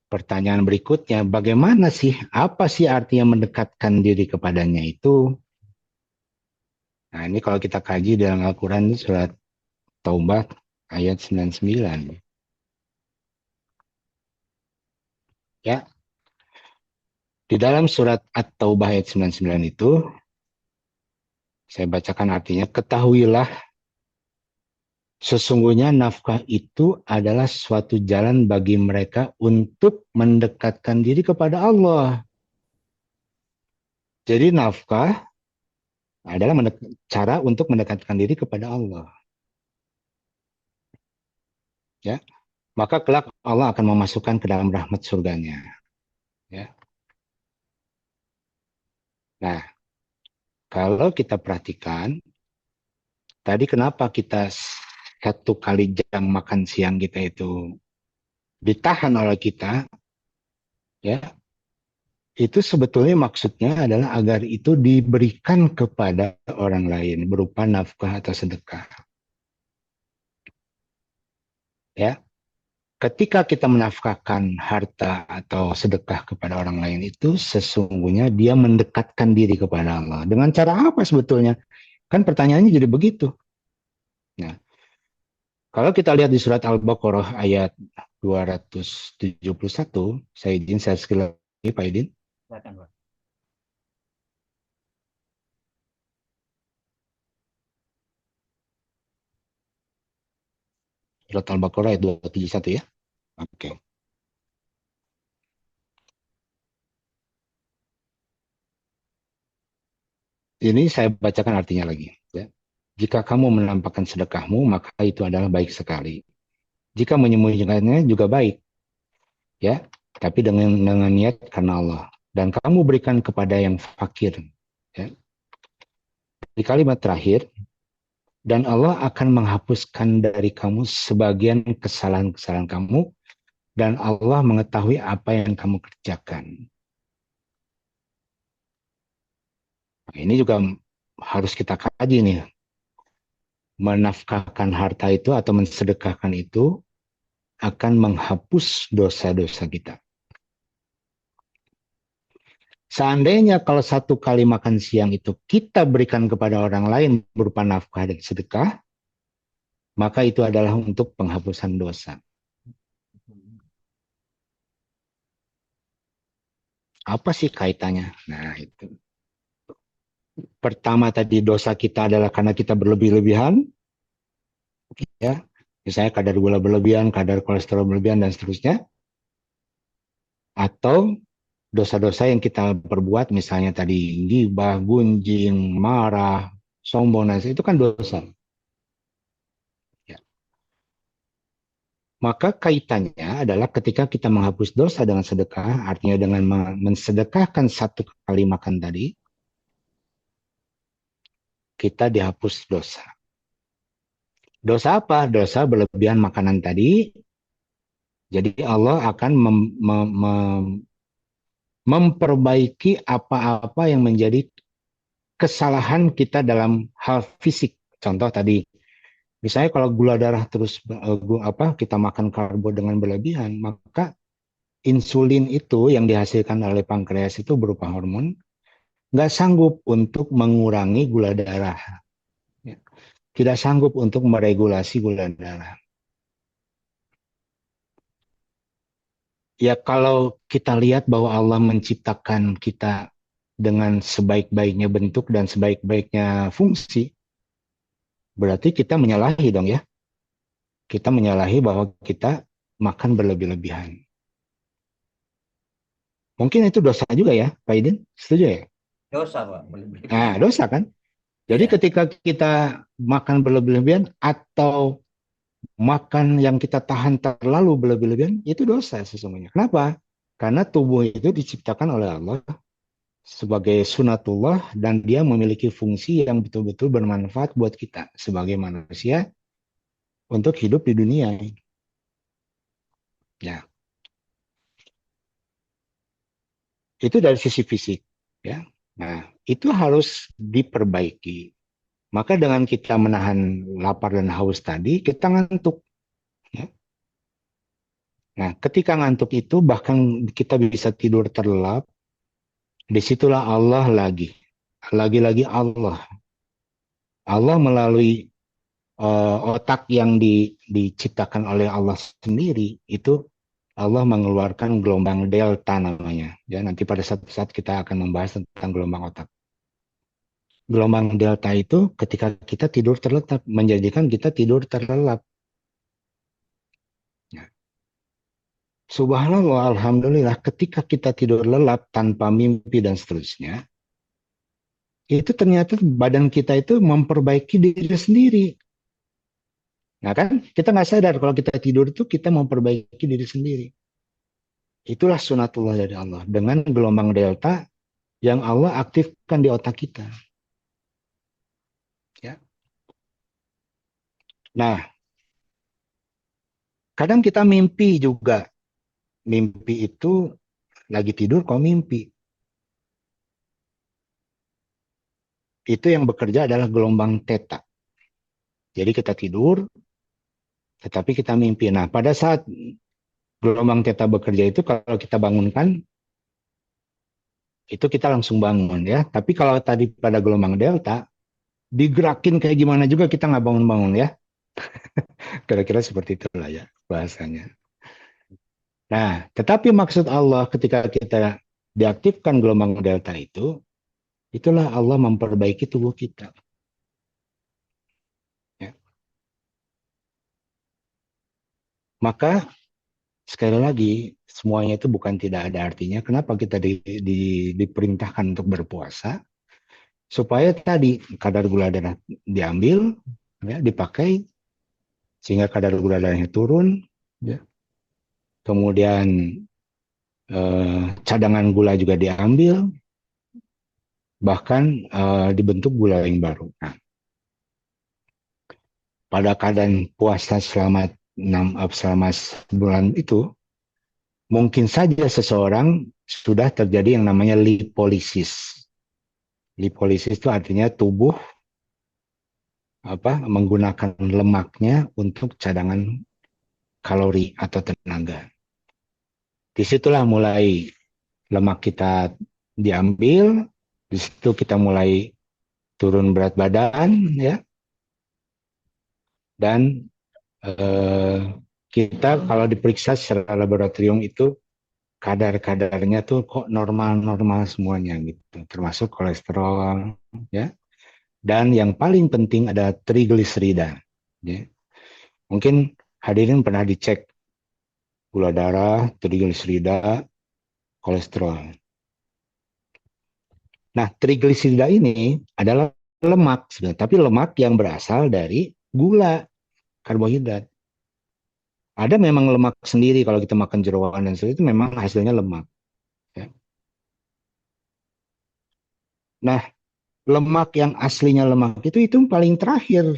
Speaker 4: Pertanyaan berikutnya, bagaimana sih, apa sih artinya mendekatkan diri kepadanya itu? Nah ini kalau kita kaji dalam Al-Quran surat Taubah ayat 99. Ya. Di dalam surat At-Taubah ayat 99 itu, saya bacakan artinya, ketahuilah sesungguhnya nafkah itu adalah suatu jalan bagi mereka untuk mendekatkan diri kepada Allah. Jadi nafkah adalah cara untuk mendekatkan diri kepada Allah. Ya, maka kelak Allah akan memasukkan ke dalam rahmat surganya. Ya. Nah, kalau kita perhatikan, tadi kenapa kita 1 kali jam makan siang kita itu ditahan oleh kita, ya, itu sebetulnya maksudnya adalah agar itu diberikan kepada orang lain berupa nafkah atau sedekah. Ya, ketika kita menafkahkan harta atau sedekah kepada orang lain itu sesungguhnya dia mendekatkan diri kepada Allah. Dengan cara apa sebetulnya? Kan pertanyaannya jadi begitu. Nah, kalau kita lihat di surat Al-Baqarah ayat 271, saya izin saya sekali lagi Pak Idin.
Speaker 1: Silakan, Pak.
Speaker 4: Surat Al-Baqarah ayat 271 ya. Oke. Ini saya bacakan artinya lagi. Ya. Jika kamu menampakkan sedekahmu, maka itu adalah baik sekali. Jika menyembunyikannya juga baik. Ya, tapi dengan niat karena Allah. dan kamu berikan kepada yang fakir. Ya. Di kalimat terakhir, dan Allah akan menghapuskan dari kamu sebagian kesalahan-kesalahan kamu, dan Allah mengetahui apa yang kamu kerjakan. Nah, ini juga harus kita kaji nih. Menafkahkan harta itu atau mensedekahkan itu akan menghapus dosa-dosa kita. Seandainya kalau satu kali makan siang itu kita berikan kepada orang lain berupa nafkah dan sedekah, maka itu adalah untuk penghapusan dosa. Apa sih kaitannya? Nah, itu. Pertama tadi dosa kita adalah karena kita berlebih-lebihan, ya. Misalnya kadar gula berlebihan, kadar kolesterol berlebihan, dan seterusnya. Atau dosa-dosa yang kita perbuat, misalnya tadi gibah, gunjing, marah, sombong, itu kan dosa. Ya. Maka kaitannya adalah ketika kita menghapus dosa dengan sedekah, artinya dengan mensedekahkan satu kali makan tadi, kita dihapus dosa. Dosa apa? Dosa berlebihan makanan tadi. Jadi Allah akan memperbaiki apa-apa yang menjadi kesalahan kita dalam hal fisik. Contoh tadi, misalnya kalau gula darah terus kita makan karbo dengan berlebihan, maka insulin itu yang dihasilkan oleh pankreas itu berupa hormon, nggak sanggup untuk mengurangi gula darah. Ya. Tidak sanggup untuk meregulasi gula darah. Ya kalau kita lihat bahwa Allah menciptakan kita dengan sebaik-baiknya bentuk dan sebaik-baiknya fungsi, berarti kita menyalahi dong ya. Kita menyalahi bahwa kita makan berlebih-lebihan. Mungkin itu dosa juga ya, Pak Idin? Setuju ya?
Speaker 1: Dosa, Pak. Berlebihan.
Speaker 4: Nah, dosa kan? Jadi ketika kita makan berlebih-lebihan atau makan yang kita tahan terlalu berlebih-lebihan, itu dosa sesungguhnya. Kenapa? Karena tubuh itu diciptakan oleh Allah sebagai sunatullah dan dia memiliki fungsi yang betul-betul bermanfaat buat kita sebagai manusia untuk hidup di dunia. Ya. Itu dari sisi fisik, ya. Nah, itu harus diperbaiki. Maka dengan kita menahan lapar dan haus tadi, kita ngantuk. Ya. Nah, ketika ngantuk itu bahkan kita bisa tidur terlelap. Disitulah Allah lagi-lagi Allah. Allah melalui otak yang diciptakan oleh Allah sendiri itu Allah mengeluarkan gelombang delta namanya. Ya, nanti pada satu saat kita akan membahas tentang gelombang otak. Gelombang delta itu ketika kita tidur terlelap menjadikan kita tidur terlelap. Ya. Subhanallah, alhamdulillah, ketika kita tidur lelap tanpa mimpi dan seterusnya, itu ternyata badan kita itu memperbaiki diri sendiri. Nah kan, kita nggak sadar kalau kita tidur itu kita memperbaiki diri sendiri. Itulah sunatullah dari Allah. Dengan gelombang delta yang Allah aktifkan di otak kita. Ya. Nah, kadang kita mimpi juga. Mimpi itu lagi tidur kok mimpi. Itu yang bekerja adalah gelombang theta. Jadi kita tidur, tetapi kita mimpi. Nah, pada saat gelombang theta bekerja itu, kalau kita bangunkan, itu kita langsung bangun ya. Tapi kalau tadi pada gelombang delta, digerakin kayak gimana juga kita nggak bangun-bangun ya. Kira-kira seperti itulah ya bahasanya. Nah, tetapi maksud Allah ketika kita diaktifkan gelombang delta itu, itulah Allah memperbaiki tubuh kita. Ya. Maka sekali lagi semuanya itu bukan tidak ada artinya. Kenapa kita diperintahkan untuk berpuasa? Supaya tadi kadar gula darah diambil, ya, dipakai sehingga kadar gula darahnya turun. Ya. Kemudian cadangan gula juga diambil, bahkan dibentuk gula yang baru. Nah, pada keadaan puasa selama selama sebulan itu, mungkin saja seseorang sudah terjadi yang namanya lipolisis. Lipolisis itu artinya tubuh menggunakan lemaknya untuk cadangan kalori atau tenaga. Disitulah mulai lemak kita diambil, di situ kita mulai turun berat badan, ya. Dan kita kalau diperiksa secara laboratorium itu kadar-kadarnya tuh kok normal-normal semuanya gitu, termasuk kolesterol, ya. Dan yang paling penting ada trigliserida, ya. Mungkin hadirin pernah dicek gula darah, trigliserida, kolesterol. Nah, trigliserida ini adalah lemak sebenarnya, tapi lemak yang berasal dari gula, karbohidrat. Ada memang lemak sendiri kalau kita makan jeroan dan sebagainya itu memang hasilnya lemak. Ya. Nah, lemak yang aslinya lemak itu paling terakhir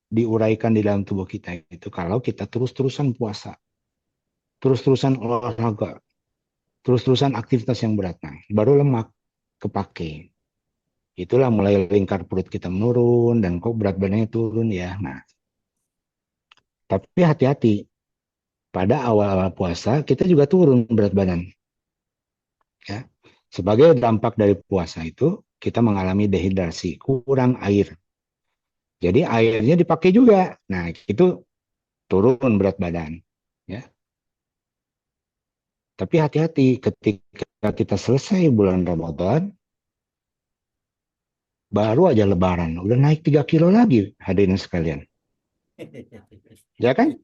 Speaker 4: diuraikan di dalam tubuh kita itu kalau kita terus-terusan puasa, terus-terusan olahraga, terus-terusan aktivitas yang berat. Nah, baru lemak kepake. Itulah mulai lingkar perut kita menurun dan kok berat badannya turun ya. Nah, tapi hati-hati. Pada awal-awal puasa kita juga turun berat badan. Ya. Sebagai dampak dari puasa itu kita mengalami dehidrasi, kurang air. Jadi airnya dipakai juga. Nah, itu turun berat badan. Ya. Tapi hati-hati ketika kita selesai bulan Ramadan, baru aja Lebaran, udah naik 3 kilo lagi hadirin sekalian. Ya kan?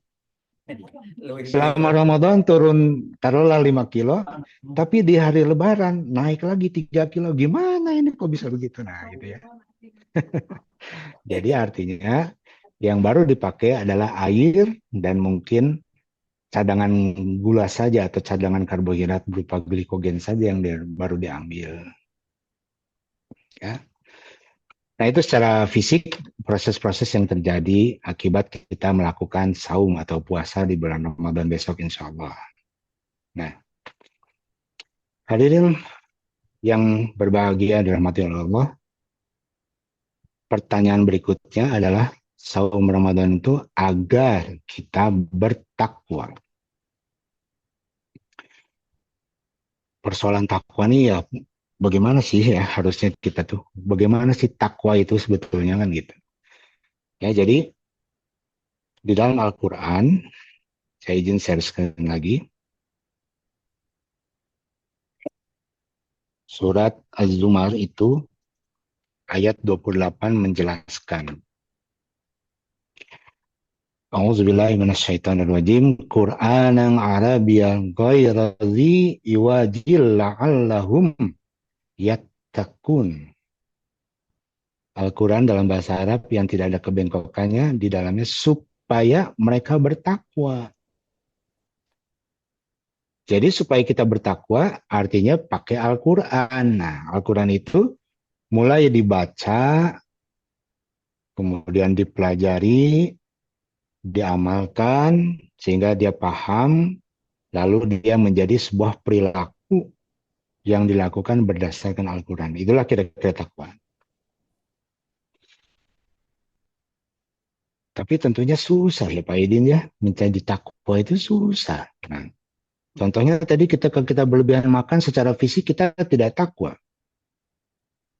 Speaker 4: Selama Ramadan turun taruhlah 5 kilo, tapi di hari Lebaran naik lagi 3 kilo. Gimana ini kok bisa begitu? Nah, gitu ya. Jadi artinya yang baru dipakai adalah air dan mungkin cadangan gula saja atau cadangan karbohidrat berupa glikogen saja yang baru diambil. Ya. Nah, itu secara fisik proses-proses yang terjadi akibat kita melakukan saum atau puasa di bulan Ramadan besok insya Allah. Nah, hadirin yang berbahagia dirahmati Allah, pertanyaan berikutnya adalah saum Ramadan itu agar kita bertakwa. Persoalan takwa ini ya bagaimana sih ya harusnya kita tuh, bagaimana sih takwa itu sebetulnya kan gitu. Ya, jadi di dalam Al-Quran, saya izin share sekali lagi, surat Az-Zumar itu ayat 28 menjelaskan. A'udzubillahi minasyaitonirrajim. Qur'anan Arabiyyan ghaira dzi iwajil la'allahum yattaqun. Al-Quran dalam bahasa Arab yang tidak ada kebengkokannya di dalamnya supaya mereka bertakwa. Jadi supaya kita bertakwa artinya pakai Al-Quran. Nah, Al-Quran itu mulai dibaca, kemudian dipelajari, diamalkan, sehingga dia paham, lalu dia menjadi sebuah perilaku yang dilakukan berdasarkan Al-Quran. Itulah kira-kira takwa. Tapi tentunya susah ya Pak Idin ya, menjadi takwa itu susah. Nah, contohnya tadi kita berlebihan makan secara fisik kita tidak takwa.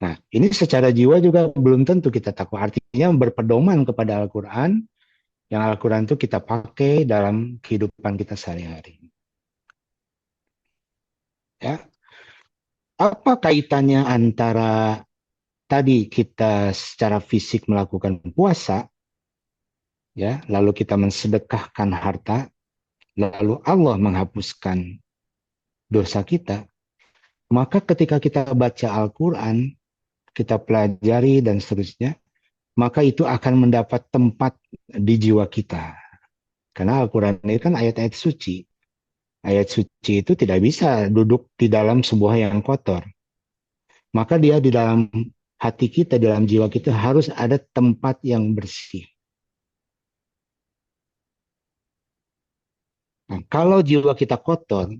Speaker 4: Nah, ini secara jiwa juga belum tentu kita takwa. Artinya berpedoman kepada Al-Quran, yang Al-Quran itu kita pakai dalam kehidupan kita sehari-hari. Ya, apa kaitannya antara tadi kita secara fisik melakukan puasa, ya, lalu kita mensedekahkan harta, lalu Allah menghapuskan dosa kita, maka ketika kita baca Al-Quran, kita pelajari dan seterusnya, maka itu akan mendapat tempat di jiwa kita. Karena Al-Quran ini kan ayat-ayat suci. Ayat suci itu tidak bisa duduk di dalam sebuah yang kotor. Maka dia di dalam hati kita, di dalam jiwa kita harus ada tempat yang bersih. Nah, kalau jiwa kita kotor,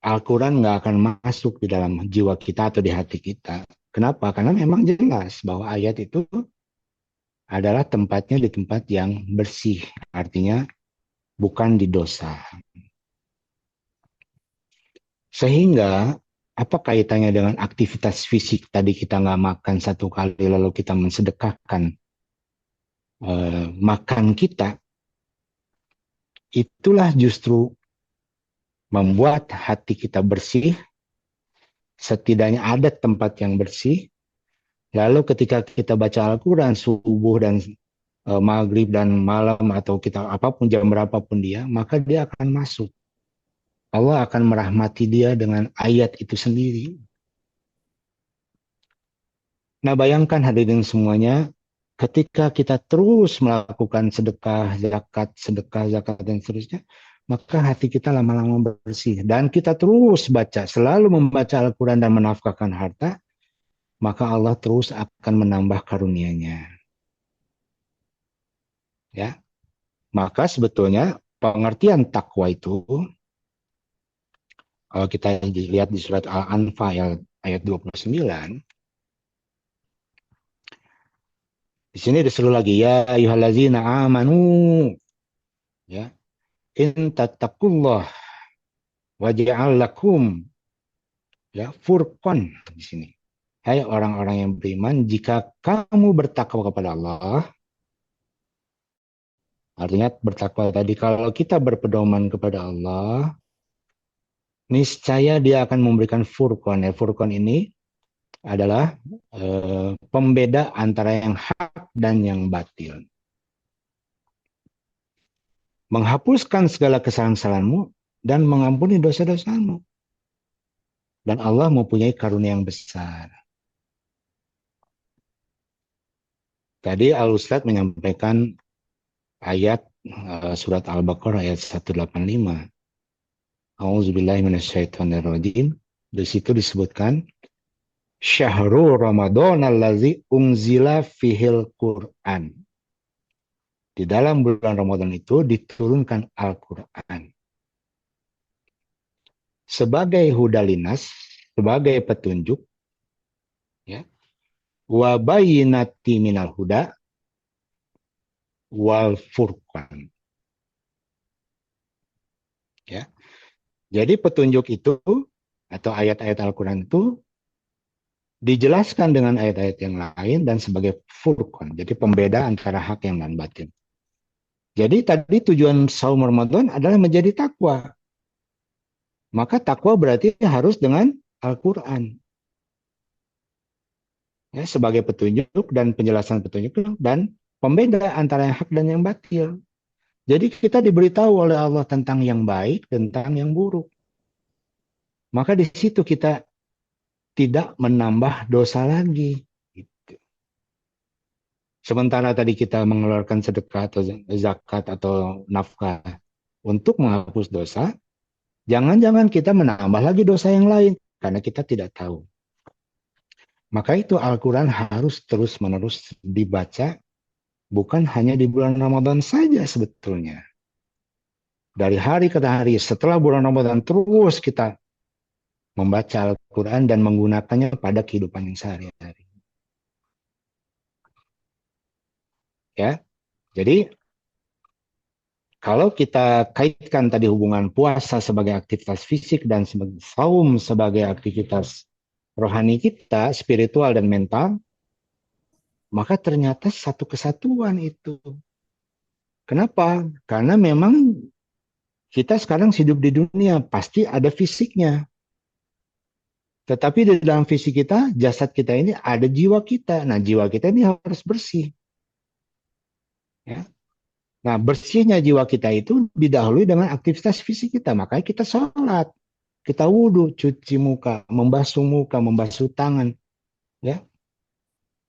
Speaker 4: Al-Quran nggak akan masuk di dalam jiwa kita atau di hati kita. Kenapa? Karena memang jelas bahwa ayat itu adalah tempatnya di tempat yang bersih. Artinya bukan di dosa. Sehingga apa kaitannya dengan aktivitas fisik? Tadi kita nggak makan satu kali lalu kita mensedekahkan makan kita. Itulah justru membuat hati kita bersih. Setidaknya ada tempat yang bersih. Lalu ketika kita baca Al-Quran subuh dan maghrib dan malam atau kita apapun jam berapapun dia, maka dia akan masuk. Allah akan merahmati dia dengan ayat itu sendiri. Nah, bayangkan hadirin semuanya, ketika kita terus melakukan sedekah, zakat, dan seterusnya, maka hati kita lama-lama bersih. Dan kita terus baca, selalu membaca Al-Quran dan menafkahkan harta, maka Allah terus akan menambah karunia-Nya. Ya, maka sebetulnya pengertian takwa itu, kalau kita lihat di surat Al-Anfal ayat 29, di sini disuruh lagi, ya ayyuhallazina amanu, ya, in tattaqullah waj'al lakum, ya, furqan di sini. Hai orang-orang yang beriman, jika kamu bertakwa kepada Allah, artinya bertakwa tadi, kalau kita berpedoman kepada Allah, niscaya dia akan memberikan furqan. Ya, furqan ini adalah pembeda antara yang hak dan yang batil. Menghapuskan segala kesalahan-kesalahanmu dan mengampuni dosa-dosamu. Dan Allah mempunyai karunia yang besar. Tadi Al-Ustadz menyampaikan ayat surat Al-Baqarah ayat 185. A'udzubillahi minasyaitonirrajim. Di situ disebutkan Syahrul Ramadan allazi unzila fihil Qur'an. Di dalam bulan Ramadan itu diturunkan Al-Qur'an. Sebagai hudalinas, sebagai petunjuk, ya. Wa bayyinati minal huda wal furqan. Ya. Jadi petunjuk itu atau ayat-ayat Al-Quran itu dijelaskan dengan ayat-ayat yang lain dan sebagai furqan. Jadi pembeda antara hak yang dan batin. Jadi tadi tujuan saum Ramadan adalah menjadi takwa. Maka takwa berarti harus dengan Al-Quran. Ya, sebagai petunjuk dan penjelasan petunjuk dan pembeda antara yang hak dan yang batil. Jadi kita diberitahu oleh Allah tentang yang baik, tentang yang buruk. Maka di situ kita tidak menambah dosa lagi. Gitu. Sementara tadi kita mengeluarkan sedekah atau zakat atau nafkah untuk menghapus dosa, jangan-jangan kita menambah lagi dosa yang lain karena kita tidak tahu. Maka itu Al-Quran harus terus-menerus dibaca, bukan hanya di bulan Ramadan saja sebetulnya. Dari hari ke hari, setelah bulan Ramadan terus kita membaca Al-Quran dan menggunakannya pada kehidupan yang sehari-hari. Ya, jadi kalau kita kaitkan tadi hubungan puasa sebagai aktivitas fisik dan saum sebagai aktivitas rohani kita, spiritual dan mental, maka ternyata satu kesatuan itu. Kenapa? Karena memang kita sekarang hidup di dunia, pasti ada fisiknya. Tetapi di dalam fisik kita, jasad kita ini ada jiwa kita. Nah, jiwa kita ini harus bersih. Ya. Nah, bersihnya jiwa kita itu didahului dengan aktivitas fisik kita. Makanya kita sholat, kita wudhu, cuci muka, membasuh tangan, ya,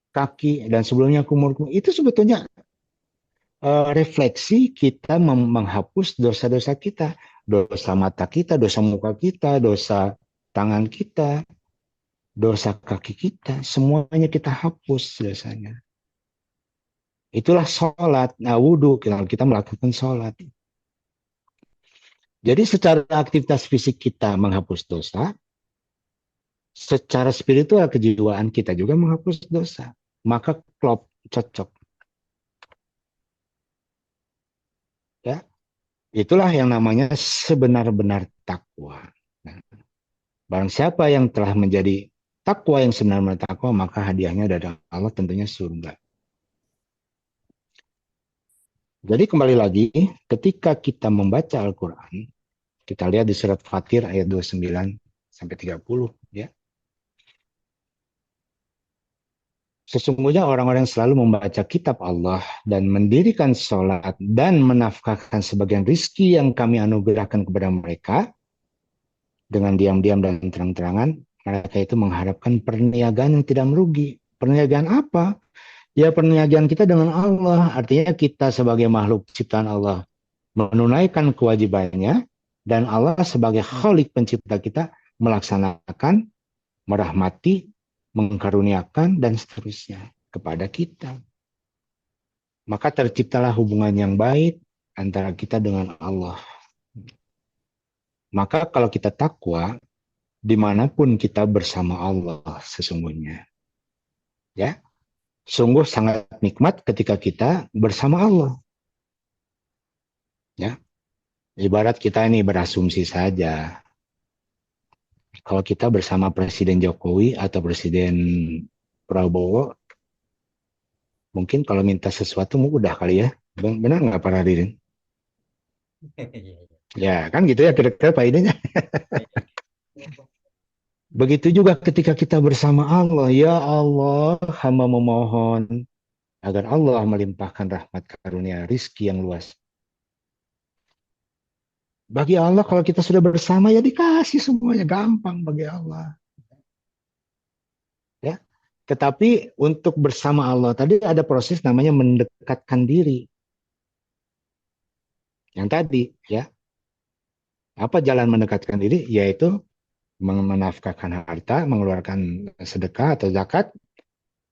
Speaker 4: kaki, dan sebelumnya kumur. Itu sebetulnya refleksi kita menghapus dosa-dosa kita. dosa mata kita, dosa muka kita, dosa tangan kita, dosa kaki kita, semuanya kita hapus dosanya. Itulah sholat. Nah, wudhu, kita melakukan sholat. Jadi secara aktivitas fisik kita menghapus dosa, secara spiritual kejiwaan kita juga menghapus dosa. Maka klop, cocok. Ya, itulah yang namanya sebenar-benar takwa. Nah, barang siapa yang telah menjadi takwa yang sebenar-benar takwa, maka hadiahnya dari Allah tentunya surga. Jadi kembali lagi, ketika kita membaca Al-Quran, kita lihat di surat Fatir ayat 29 sampai 30, ya. Sesungguhnya orang-orang yang selalu membaca kitab Allah dan mendirikan sholat dan menafkahkan sebagian rizki yang kami anugerahkan kepada mereka dengan diam-diam dan terang-terangan, mereka itu mengharapkan perniagaan yang tidak merugi. Perniagaan apa? Ya, perniagaan kita dengan Allah. Artinya kita sebagai makhluk ciptaan Allah menunaikan kewajibannya, dan Allah sebagai Khalik pencipta kita melaksanakan, merahmati, mengkaruniakan, dan seterusnya kepada kita. Maka terciptalah hubungan yang baik antara kita dengan Allah. Maka kalau kita takwa, dimanapun kita bersama Allah sesungguhnya. Ya, sungguh sangat nikmat ketika kita bersama Allah. Ya, ibarat kita ini berasumsi saja. Kalau kita bersama Presiden Jokowi atau Presiden Prabowo, mungkin kalau minta sesuatu mudah kali ya. Benar nggak Pak Hadirin? Ya, kan gitu ya kira-kira Pak idenya. Begitu juga ketika kita bersama Allah. Ya Allah, hamba memohon agar Allah melimpahkan rahmat karunia rizki yang luas. Bagi Allah kalau kita sudah bersama ya dikasih semuanya, gampang bagi Allah. Ya. Tetapi untuk bersama Allah tadi ada proses namanya mendekatkan diri. Yang tadi ya. Apa jalan mendekatkan diri? Yaitu menafkahkan harta, mengeluarkan sedekah atau zakat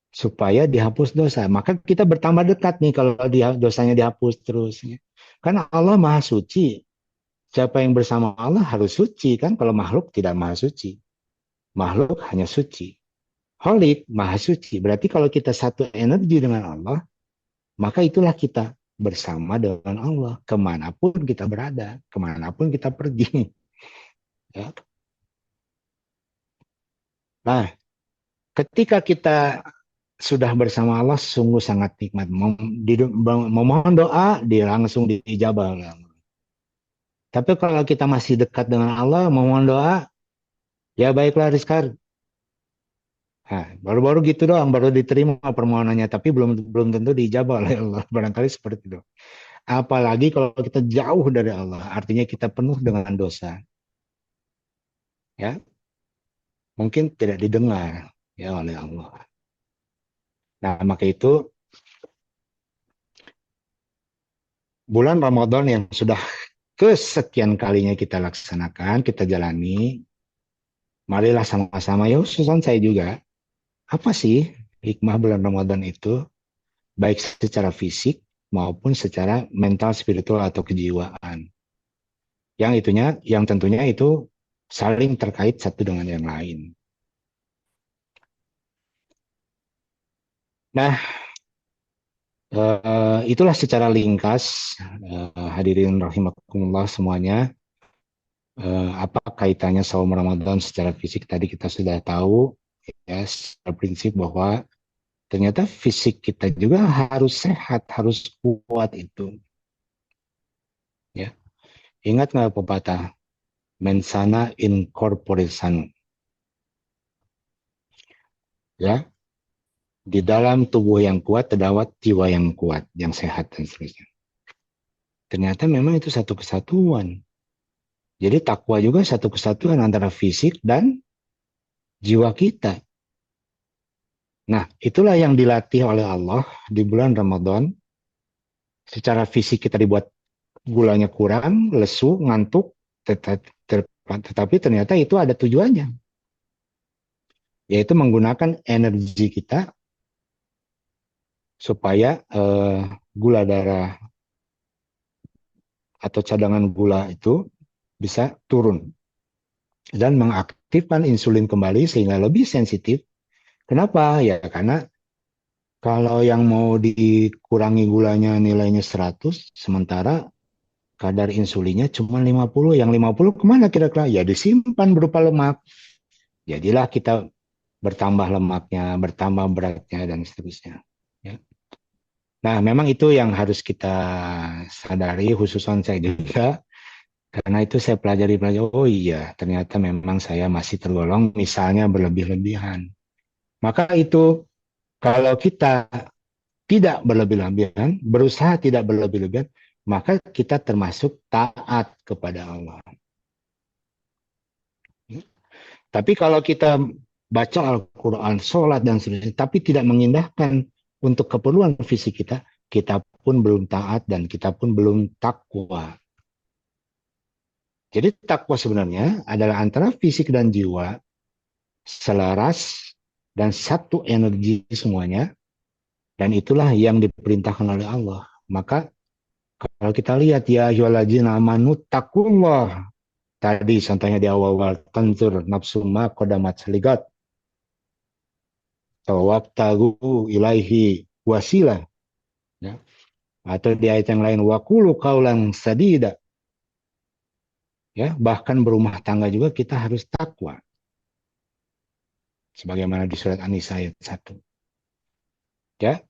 Speaker 4: supaya dihapus dosa. Maka kita bertambah dekat nih kalau dosanya dihapus terus. Karena Allah Maha Suci. Siapa yang bersama Allah harus suci kan? Kalau makhluk tidak maha suci. Makhluk hanya suci. Khalik maha suci. Berarti kalau kita satu energi dengan Allah, maka itulah kita bersama dengan Allah. Kemanapun kita berada, kemanapun kita pergi. Ya. Nah, ketika kita sudah bersama Allah, sungguh sangat nikmat. Memohon doa, dia langsung diijabah. Tapi kalau kita masih dekat dengan Allah, memohon doa, ya baiklah Rizkar. Nah, baru-baru gitu doang, baru diterima permohonannya, tapi belum tentu diijabah oleh Allah. Barangkali seperti itu. Apalagi kalau kita jauh dari Allah, artinya kita penuh dengan dosa. Ya, mungkin tidak didengar ya oleh Allah. Nah, maka itu bulan Ramadan yang sudah kesekian kalinya kita laksanakan, kita jalani, marilah sama-sama, ya khususan saya juga, apa sih hikmah bulan Ramadan itu, baik secara fisik maupun secara mental, spiritual, atau kejiwaan. Yang tentunya itu saling terkait satu dengan yang lain. Nah, itulah secara ringkas, hadirin rahimakumullah semuanya, apa kaitannya saum Ramadan secara fisik. Tadi kita sudah tahu ya, secara prinsip bahwa ternyata fisik kita juga harus sehat, harus kuat itu. Ya, ingat nggak pepatah mensana in corpore sano? Ya, di dalam tubuh yang kuat terdapat jiwa yang kuat, yang sehat dan seterusnya. Ternyata memang itu satu kesatuan. Jadi takwa juga satu kesatuan antara fisik dan jiwa kita. Nah, itulah yang dilatih oleh Allah di bulan Ramadan. Secara fisik kita dibuat gulanya kurang, lesu, ngantuk, tetapi ternyata itu ada tujuannya, yaitu menggunakan energi kita supaya gula darah atau cadangan gula itu bisa turun dan mengaktifkan insulin kembali sehingga lebih sensitif. Kenapa? Ya karena kalau yang mau dikurangi gulanya nilainya 100, sementara kadar insulinnya cuma 50. Yang 50 kemana kira-kira? Ya disimpan berupa lemak. Jadilah kita bertambah lemaknya, bertambah beratnya, dan seterusnya. Ya. Nah, memang itu yang harus kita sadari, khususan saya juga. Karena itu saya pelajari, oh iya, ternyata memang saya masih tergolong misalnya berlebih-lebihan. Maka itu, kalau kita tidak berlebih-lebihan, berusaha tidak berlebih-lebihan, maka kita termasuk taat kepada Allah. Tapi kalau kita baca Al-Quran, sholat, dan sebagainya, tapi tidak mengindahkan untuk keperluan fisik kita, kita pun belum taat dan kita pun belum takwa. Jadi takwa sebenarnya adalah antara fisik dan jiwa selaras dan satu energi semuanya, dan itulah yang diperintahkan oleh Allah. Maka kalau kita lihat ya ayyuhalladzina amanu taqullah, tadi contohnya di awal-awal, tanzur nafsu ma qadamat saligat tawabtagu ilaihi wasilah, ya. Atau di ayat yang lain waqulu qaulan sadida, ya, bahkan berumah tangga juga kita harus takwa sebagaimana di surat An-Nisa ayat 1. Ya,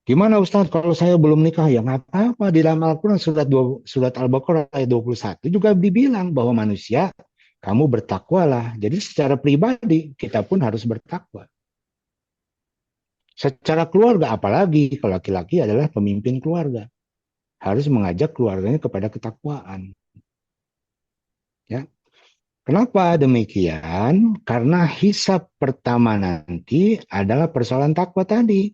Speaker 4: gimana Ustaz kalau saya belum nikah? Ya nggak apa-apa, di dalam Al-Quran surat Al-Baqarah ayat 21 juga dibilang bahwa manusia kamu bertakwalah. Jadi secara pribadi kita pun harus bertakwa. Secara keluarga, apalagi kalau laki-laki adalah pemimpin keluarga, harus mengajak keluarganya kepada ketakwaan. Ya. Kenapa demikian? Karena hisab pertama nanti adalah persoalan takwa tadi.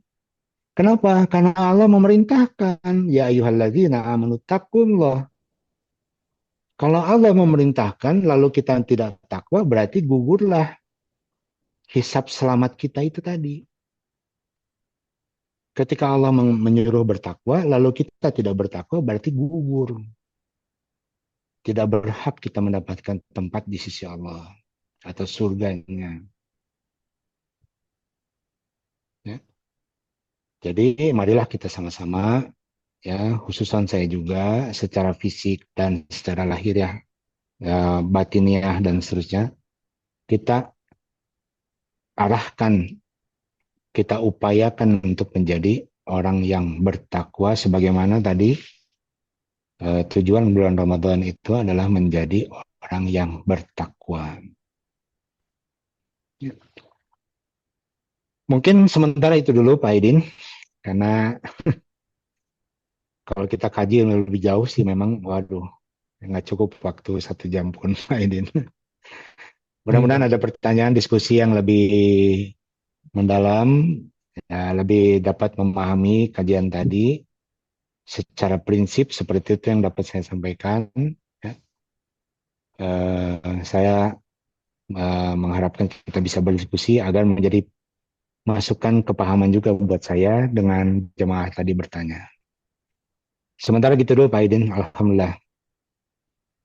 Speaker 4: Kenapa? Karena Allah memerintahkan, ya ayyuhalladzina amanu taqullah. Kalau Allah memerintahkan lalu kita tidak takwa, berarti gugurlah hisab selamat kita itu tadi. Ketika Allah menyuruh bertakwa, lalu kita tidak bertakwa, berarti gugur. Tidak berhak kita mendapatkan tempat di sisi Allah atau surganya. Ya. Jadi marilah kita sama-sama, ya, khususan saya juga secara fisik dan secara lahiriah, ya, batiniah dan seterusnya, kita arahkan, kita upayakan untuk menjadi orang yang bertakwa sebagaimana tadi tujuan bulan Ramadan itu adalah menjadi orang yang bertakwa. Ya. Mungkin sementara itu dulu Pak Aidin, karena kalau kita kaji lebih jauh sih memang, waduh, nggak cukup waktu 1 jam pun Pak Aidin. Mudah-mudahan ada pertanyaan, diskusi yang lebih mendalam, ya, lebih dapat memahami kajian tadi secara prinsip seperti itu yang dapat saya sampaikan. Ya. Saya mengharapkan kita bisa berdiskusi agar menjadi masukan kepahaman juga buat saya dengan jemaah tadi bertanya. Sementara gitu dulu Pak Aidin, alhamdulillah.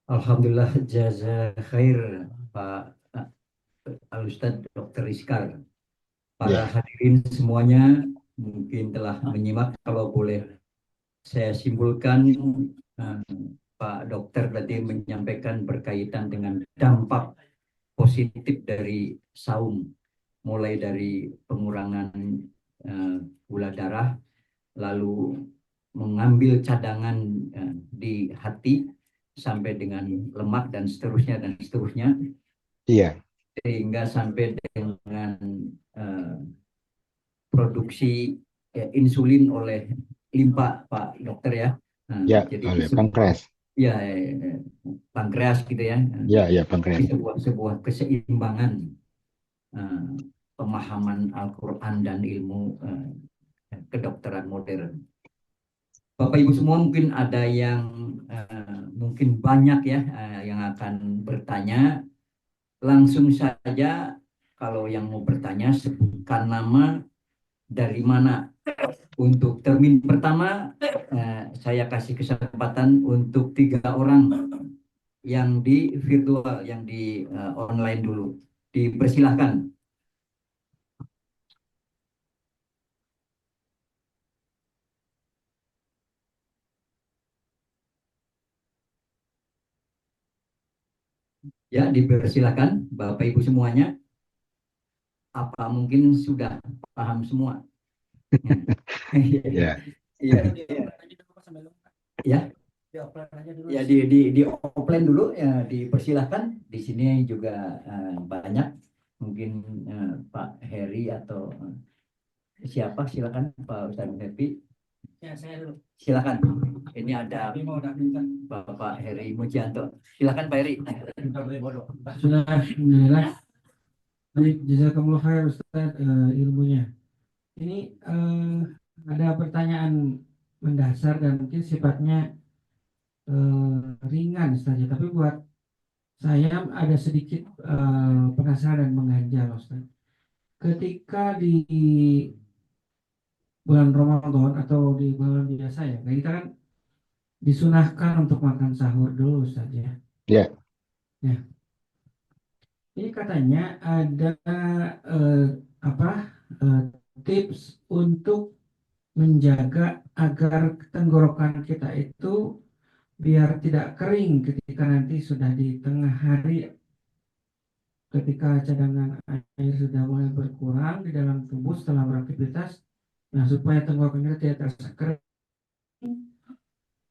Speaker 1: Alhamdulillah, jaza khair Pak Al-Ustadz Dr. Iskar. Para hadirin semuanya mungkin telah menyimak. Kalau boleh saya simpulkan, Pak Dokter tadi menyampaikan berkaitan dengan dampak positif dari saum, mulai dari pengurangan gula darah, lalu mengambil cadangan di hati sampai dengan lemak dan seterusnya,
Speaker 4: Iya.
Speaker 1: sehingga sampai dengan produksi insulin oleh limpa Pak Dokter ya.
Speaker 4: Ya,
Speaker 1: Jadi
Speaker 4: oleh pankreas.
Speaker 1: Ya, pankreas gitu ya.
Speaker 4: Ya, pankreas.
Speaker 1: Sebuah keseimbangan pemahaman Al-Quran dan ilmu kedokteran modern. Bapak Ibu semua mungkin ada yang mungkin banyak ya yang akan bertanya. Langsung saja kalau yang mau bertanya sebutkan nama dari mana. Untuk termin pertama saya kasih kesempatan untuk 3 orang yang di virtual, yang di online dulu. Dipersilahkan. Ya, dipersilahkan Bapak Ibu semuanya. Apa mungkin sudah paham semua?
Speaker 4: Ya.
Speaker 1: Iya. Ya. Ya, di offline dulu ya, dipersilahkan. Di sini juga banyak mungkin Pak Heri atau siapa, silakan Pak Ustadz Happy. Ya, saya dulu. Silakan. Ini ada Bapak Heri Mujianto. Silakan Pak Heri.
Speaker 5: Sudah, alhamdulillah. Baik, jazakumullah khair Ustaz ilmunya. Ini ada pertanyaan mendasar dan mungkin sifatnya ringan saja, tapi buat saya ada sedikit penasaran dan mengganjal Ustaz. Ketika di bulan Ramadan atau di bulan biasa ya, nah kita kan disunahkan untuk makan sahur dulu saja.
Speaker 4: Ya.
Speaker 5: Ya. Ini katanya ada tips untuk menjaga agar tenggorokan kita itu biar tidak kering ketika nanti sudah di tengah hari, ketika cadangan air sudah mulai berkurang di dalam tubuh setelah beraktivitas. Nah, supaya tenggorokan kita tidak terasa kering.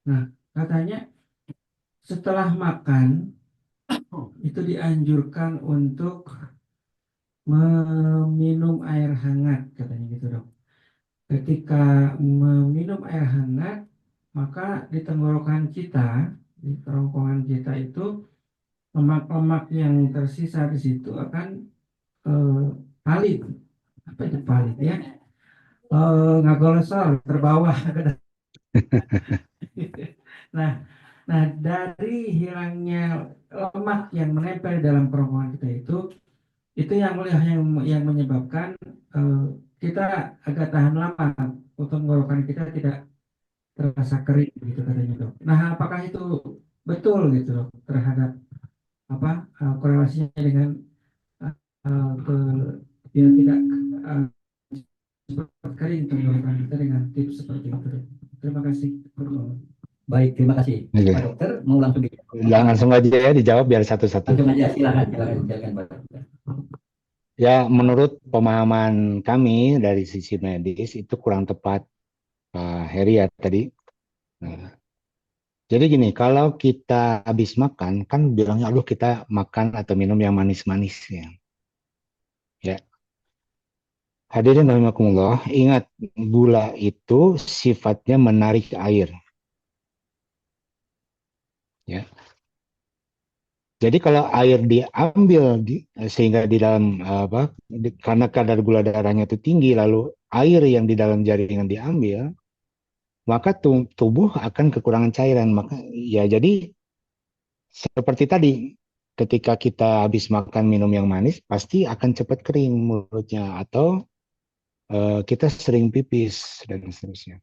Speaker 5: Nah, katanya setelah makan itu dianjurkan untuk meminum air hangat, katanya gitu dok. Ketika meminum air hangat, maka di tenggorokan kita, di kerongkongan kita itu, lemak-lemak yang tersisa di situ akan palit. Apa itu palit ya? Ngagolosor, terbawa. Nah, dari hilangnya lemak yang menempel dalam kerongkongan kita itu yang menyebabkan kita agak tahan lama, tenggorokan kita tidak terasa kering gitu katanya dok. Nah, apakah itu betul gitu dok terhadap korelasinya dengan ke biar tidak cepat kering tenggorokan kita dengan tips seperti itu dok. Terima kasih.
Speaker 1: Baik, terima kasih.
Speaker 4: Oke.
Speaker 1: Pak Dokter mau langsung dijawab?
Speaker 4: Langsung aja ya dijawab biar satu-satu.
Speaker 1: Langsung aja, silakan Pak Dokter.
Speaker 4: Ya, menurut pemahaman kami dari sisi medis itu kurang tepat, Pak Heri ya tadi. Nah, jadi gini, kalau kita habis makan, kan bilangnya, aduh kita makan atau minum yang manis-manis ya. Ya. Hadirin rahimakumullah, ingat gula itu sifatnya menarik air. Ya. Jadi kalau air diambil sehingga di dalam karena kadar gula darahnya itu tinggi, lalu air yang di dalam jaringan diambil, maka tubuh akan kekurangan cairan. Maka ya jadi seperti tadi, ketika kita habis makan minum yang manis, pasti akan cepat kering mulutnya atau kita sering pipis dan seterusnya.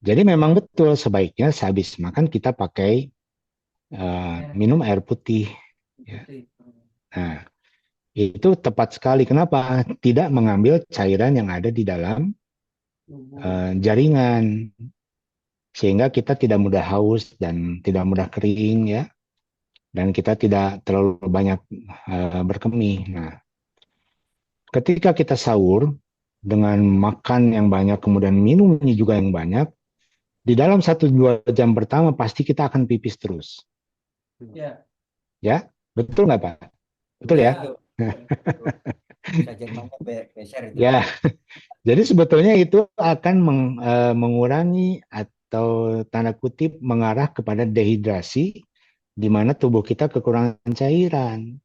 Speaker 4: Jadi memang betul sebaiknya sehabis makan kita pakai minum air putih. Ya. Nah, itu tepat sekali. Kenapa? Tidak mengambil cairan yang ada di dalam jaringan, sehingga kita tidak mudah haus dan tidak mudah kering ya, dan kita tidak terlalu banyak berkemih. Nah, ketika kita sahur dengan makan yang banyak kemudian minumnya juga yang banyak, di dalam 1-2 jam pertama pasti kita akan pipis terus.
Speaker 1: Ya.
Speaker 4: Ya, betul nggak Pak? Betul ya? Ya, jadi sebetulnya itu akan mengurangi atau tanda kutip mengarah kepada dehidrasi, di mana tubuh kita kekurangan cairan.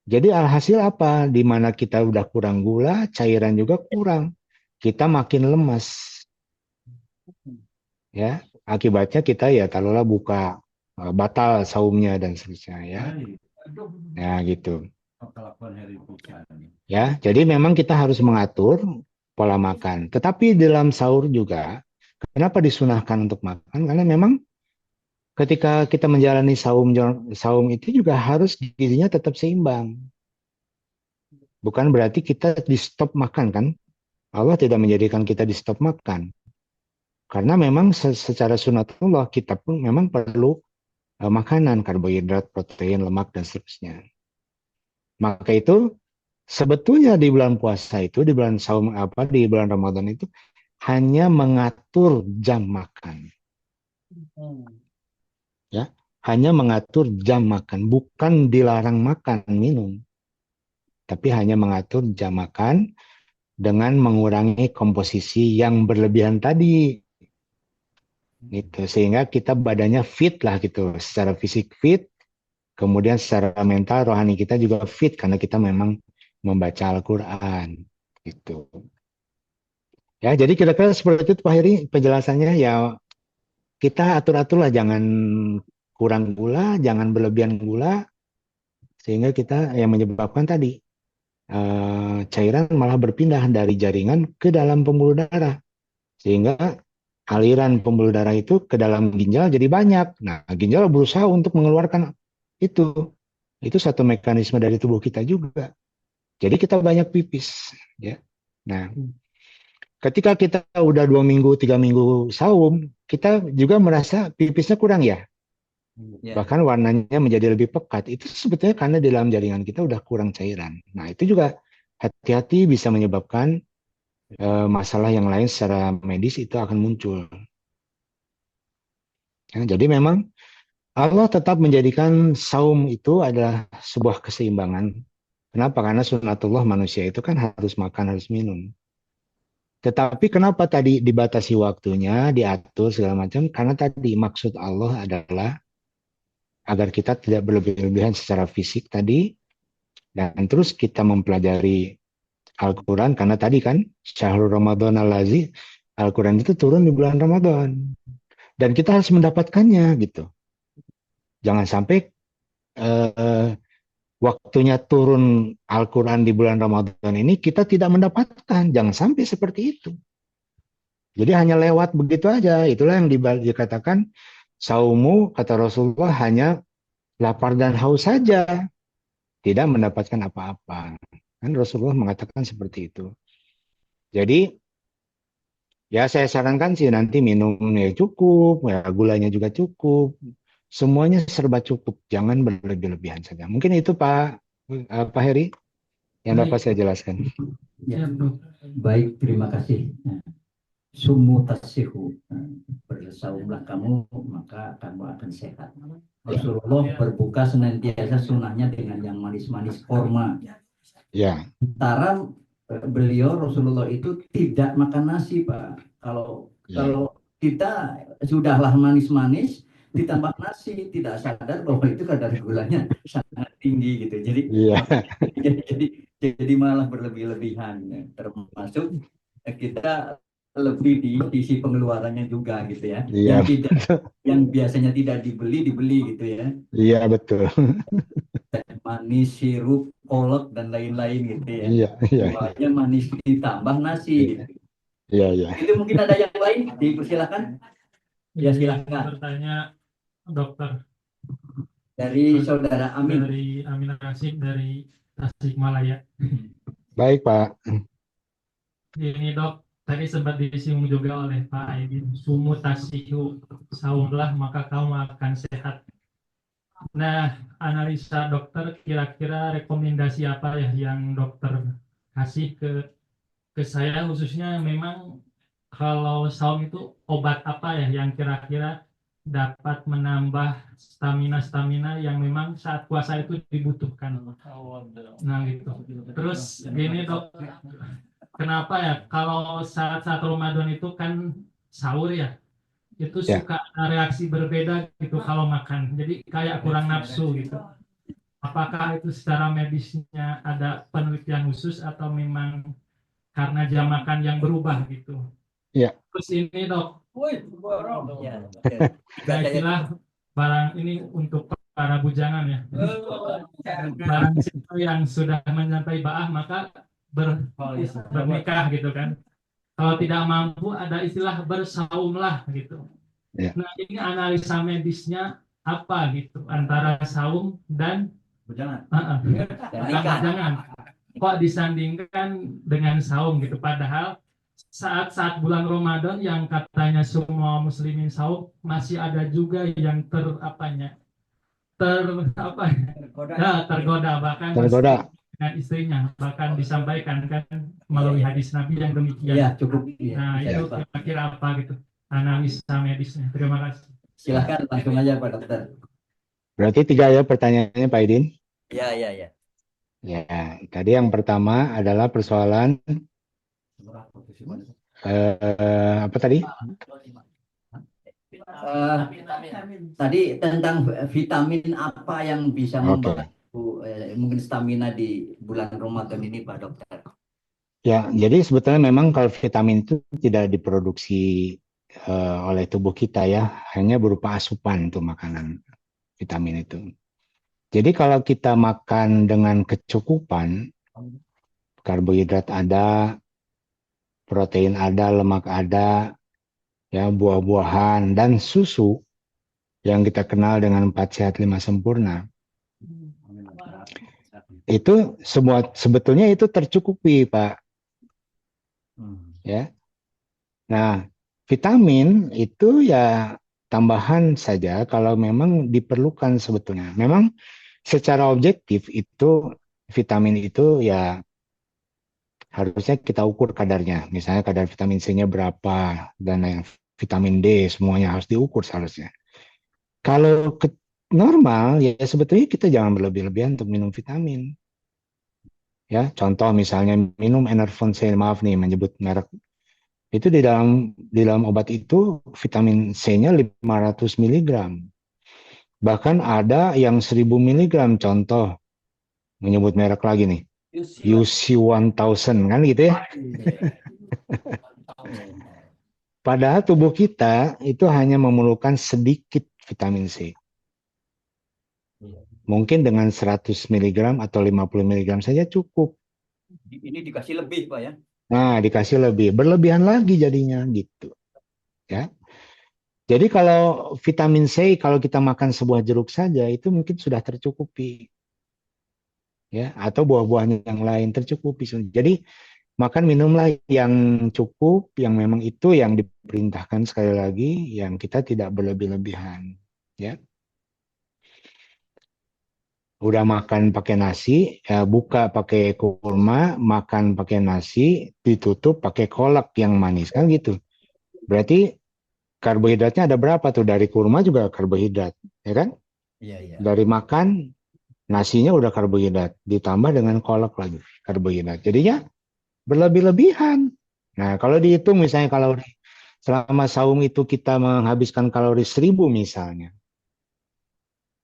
Speaker 4: Jadi alhasil apa? Di mana kita udah kurang gula, cairan juga kurang. Kita makin lemas. Ya. akibatnya kita ya taruhlah buka batal saumnya dan seterusnya ya. Ya gitu. Ya, jadi memang kita harus mengatur pola makan. Tetapi dalam sahur juga, kenapa disunahkan untuk makan? Karena memang ketika kita menjalani saum itu juga harus gizinya tetap seimbang. Bukan berarti kita di stop makan kan? Allah tidak menjadikan kita di stop makan. Karena memang secara sunatullah kita pun memang perlu makanan, karbohidrat, protein, lemak dan seterusnya. Maka itu sebetulnya di bulan puasa itu, di bulan saum di bulan Ramadan itu hanya mengatur jam makan. Ya, hanya mengatur jam makan, bukan dilarang makan minum. Tapi hanya mengatur jam makan dengan mengurangi komposisi yang berlebihan tadi. Gitu, sehingga kita badannya fit lah gitu, secara fisik fit, kemudian secara mental rohani kita juga fit karena kita memang membaca Al-Quran gitu. Ya, jadi kira-kira seperti itu Pak Heri penjelasannya ya, kita atur-atur lah, jangan kurang gula, jangan berlebihan gula, sehingga kita yang menyebabkan tadi cairan malah berpindah dari jaringan ke dalam pembuluh darah, sehingga aliran pembuluh darah itu ke dalam ginjal jadi banyak. Nah, ginjal berusaha untuk mengeluarkan itu. Itu satu mekanisme dari tubuh kita juga. Jadi kita banyak pipis. Ya. Nah, ketika kita udah 2 minggu, 3 minggu saum, kita juga merasa pipisnya kurang ya. Bahkan warnanya menjadi lebih pekat. Itu sebetulnya karena di dalam jaringan kita udah kurang cairan. Nah, itu juga hati-hati bisa menyebabkan masalah yang lain secara medis itu akan muncul. Ya, jadi memang Allah tetap menjadikan saum itu adalah sebuah keseimbangan. Kenapa? Karena sunatullah manusia itu kan harus makan, harus minum. Tetapi kenapa tadi dibatasi waktunya, diatur segala macam? Karena tadi maksud Allah adalah agar kita tidak berlebihan secara fisik tadi, dan terus kita mempelajari Al-Quran, karena tadi kan Syahrul Ramadan al-Lazi, Al-Quran itu turun di bulan Ramadan. Dan kita harus mendapatkannya gitu. Jangan sampai waktunya turun Al-Quran di bulan Ramadan ini kita tidak mendapatkan. Jangan sampai seperti itu. Jadi hanya lewat begitu aja. Itulah yang dikatakan saumu, kata Rasulullah, hanya lapar dan haus saja. Tidak mendapatkan apa-apa. Kan Rasulullah mengatakan seperti itu. Jadi ya saya sarankan sih nanti minumnya cukup, ya gulanya juga cukup. Semuanya serba cukup, jangan berlebih-lebihan saja. Mungkin itu Pak Heri yang dapat saya jelaskan.
Speaker 1: Ya, baik, terima kasih. Sumu tasihu, bersaumlah kamu maka kamu akan sehat. Rasulullah berbuka senantiasa sunnahnya dengan yang manis-manis korma.
Speaker 4: Ya.
Speaker 1: Sementara beliau Rasulullah itu tidak makan nasi, Pak. Kalau kita sudahlah manis-manis ditambah nasi, tidak sadar bahwa itu kadar gulanya sangat tinggi gitu. Jadi jadi malah berlebih-lebihan, termasuk kita lebih di sisi pengeluarannya juga gitu ya. Yang biasanya tidak dibeli gitu ya.
Speaker 4: Iya, betul.
Speaker 1: Manis, sirup, kolak dan lain-lain gitu ya.
Speaker 4: Iya.
Speaker 1: Manis ditambah nasi gitu.
Speaker 4: Iya.
Speaker 1: Itu mungkin ada yang lain, dipersilakan. Ya, silakan.
Speaker 2: Bertanya dokter.
Speaker 1: Dari saudara Amin.
Speaker 2: Dari Amin Rasid dari Tasikmalaya.
Speaker 4: Baik, Pak.
Speaker 2: Ini dok, tadi sempat disinggung juga oleh Pak Aidin, sumu tasihu, saumlah maka kamu akan sehat. Nah, analisa dokter, kira-kira rekomendasi apa ya yang dokter kasih ke saya, khususnya memang kalau saum itu obat apa ya yang kira-kira dapat menambah stamina yang memang saat puasa itu dibutuhkan. Nah gitu. Terus gini dok, kenapa ya kalau saat Ramadan itu kan sahur ya, itu suka ada reaksi berbeda gitu kalau makan, jadi kayak kurang nafsu gitu. Apakah itu secara medisnya ada penelitian khusus atau memang karena jam makan yang berubah gitu?
Speaker 4: Ya.
Speaker 2: Terus ini dok,
Speaker 1: Ya.
Speaker 2: ada istilah barang ini untuk para bujangan ya. Barang siapa yang sudah menyampai ba'ah maka bernikah gitu kan. Kalau tidak mampu ada istilah bersaumlah gitu.
Speaker 4: Ya.
Speaker 2: Nah ini analisa medisnya apa gitu antara saum dan
Speaker 1: Bujangan.
Speaker 2: jangan kok disandingkan dengan saum gitu, padahal saat bulan Ramadan yang katanya semua muslimin saum masih ada juga yang tergoda bahkan
Speaker 4: Tergoda.
Speaker 2: dengan istrinya, bahkan disampaikan kan melalui hadis Nabi yang demikian.
Speaker 1: Ya, cukup.
Speaker 2: Nah
Speaker 1: Ya,
Speaker 2: itu
Speaker 1: Pak.
Speaker 2: kira-kira apa gitu analisa medisnya. Terima kasih.
Speaker 1: Silakan langsung aja Pak Dokter.
Speaker 4: Berarti 3 ya pertanyaannya Pak Aidin.
Speaker 1: Ya.
Speaker 4: Ya, tadi yang pertama adalah persoalan apa tadi?
Speaker 1: Tadi tentang vitamin apa yang bisa
Speaker 4: Oke.
Speaker 1: membantu mungkin stamina di bulan Ramadan ini Pak Dokter.
Speaker 4: Ya, jadi sebetulnya memang kalau vitamin itu tidak diproduksi oleh tubuh kita ya, hanya berupa asupan tuh makanan vitamin itu. Jadi kalau kita makan dengan kecukupan, karbohidrat ada, protein ada, lemak ada, ya buah-buahan dan susu yang kita kenal dengan 4 sehat 5 sempurna. Itu semua sebetulnya itu tercukupi, Pak. Ya. Nah, vitamin itu ya tambahan saja kalau memang diperlukan sebetulnya. Memang secara objektif itu vitamin itu ya harusnya kita ukur kadarnya. Misalnya kadar vitamin C-nya berapa dan yang vitamin D semuanya harus diukur seharusnya. Kalau normal ya sebetulnya kita jangan berlebih-lebihan untuk minum vitamin. Ya, contoh misalnya minum Enervon C, maaf nih menyebut merek. Itu di dalam obat itu vitamin C-nya 500 mg. Bahkan ada yang 1000 mg, contoh menyebut merek lagi nih. UC 1000 kan gitu ya. Padahal tubuh kita itu hanya memerlukan sedikit vitamin C. Mungkin dengan 100 mg atau 50 mg saja cukup.
Speaker 1: Ini dikasih lebih Pak ya.
Speaker 4: Nah, dikasih lebih, berlebihan lagi jadinya gitu. Ya. Jadi kalau vitamin C kalau kita makan sebuah jeruk saja itu mungkin sudah tercukupi. Ya, atau buah-buahnya yang lain tercukupi. Jadi makan minumlah yang cukup, yang memang itu yang diperintahkan sekali lagi, yang kita tidak berlebih-lebihan. Ya. Udah makan pakai nasi, ya buka pakai kurma, makan pakai nasi, ditutup pakai kolak yang manis kan gitu. Berarti karbohidratnya ada berapa tuh? Dari kurma juga karbohidrat, ya kan?
Speaker 1: Iya.
Speaker 4: Dari makan nasinya udah karbohidrat, ditambah dengan kolak lagi karbohidrat. Jadinya berlebih-lebihan. Nah, kalau dihitung misalnya kalori selama saum itu kita menghabiskan kalori 1000 misalnya.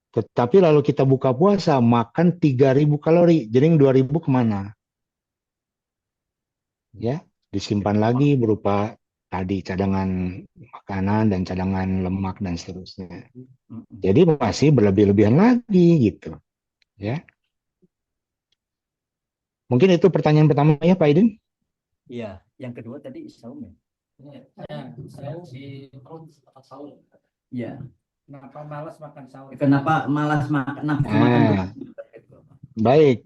Speaker 4: Tetapi lalu kita buka puasa makan 3000 kalori, jadi 2000 kemana? Ya, disimpan lagi berupa tadi cadangan makanan dan cadangan lemak dan seterusnya. Jadi masih berlebih-lebihan lagi gitu, ya. Mungkin itu pertanyaan pertama ya Pak Aidin.
Speaker 1: Iya, yang kedua tadi saum ya.
Speaker 5: Saya di perut saum.
Speaker 1: Iya.
Speaker 5: Kenapa malas makan saum?
Speaker 1: Kenapa malas makan nafsu makan?
Speaker 4: Baik.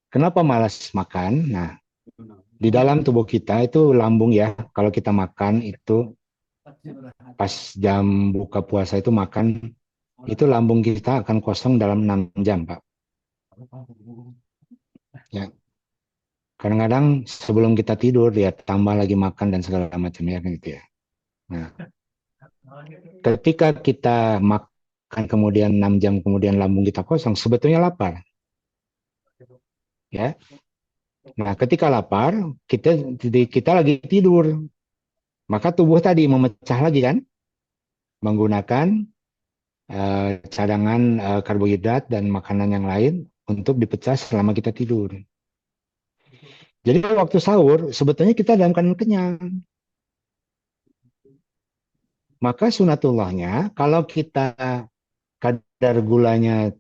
Speaker 4: Kenapa malas makan? Nah, di dalam tubuh kita itu lambung ya. Kalau kita makan itu pas jam buka puasa itu makan, itu lambung kita akan kosong dalam 6 jam, Pak. Ya. Kadang-kadang sebelum kita tidur ya tambah lagi makan dan segala macamnya gitu ya. Nah, ketika kita makan kemudian 6 jam kemudian lambung kita kosong, sebetulnya lapar. Ya. Nah, ketika lapar, kita lagi tidur. Maka tubuh tadi memecah lagi kan? Menggunakan cadangan karbohidrat dan makanan yang lain untuk dipecah selama kita tidur. Jadi waktu sahur sebetulnya kita dalam keadaan kenyang. maka sunatullahnya kalau kita kadar gulanya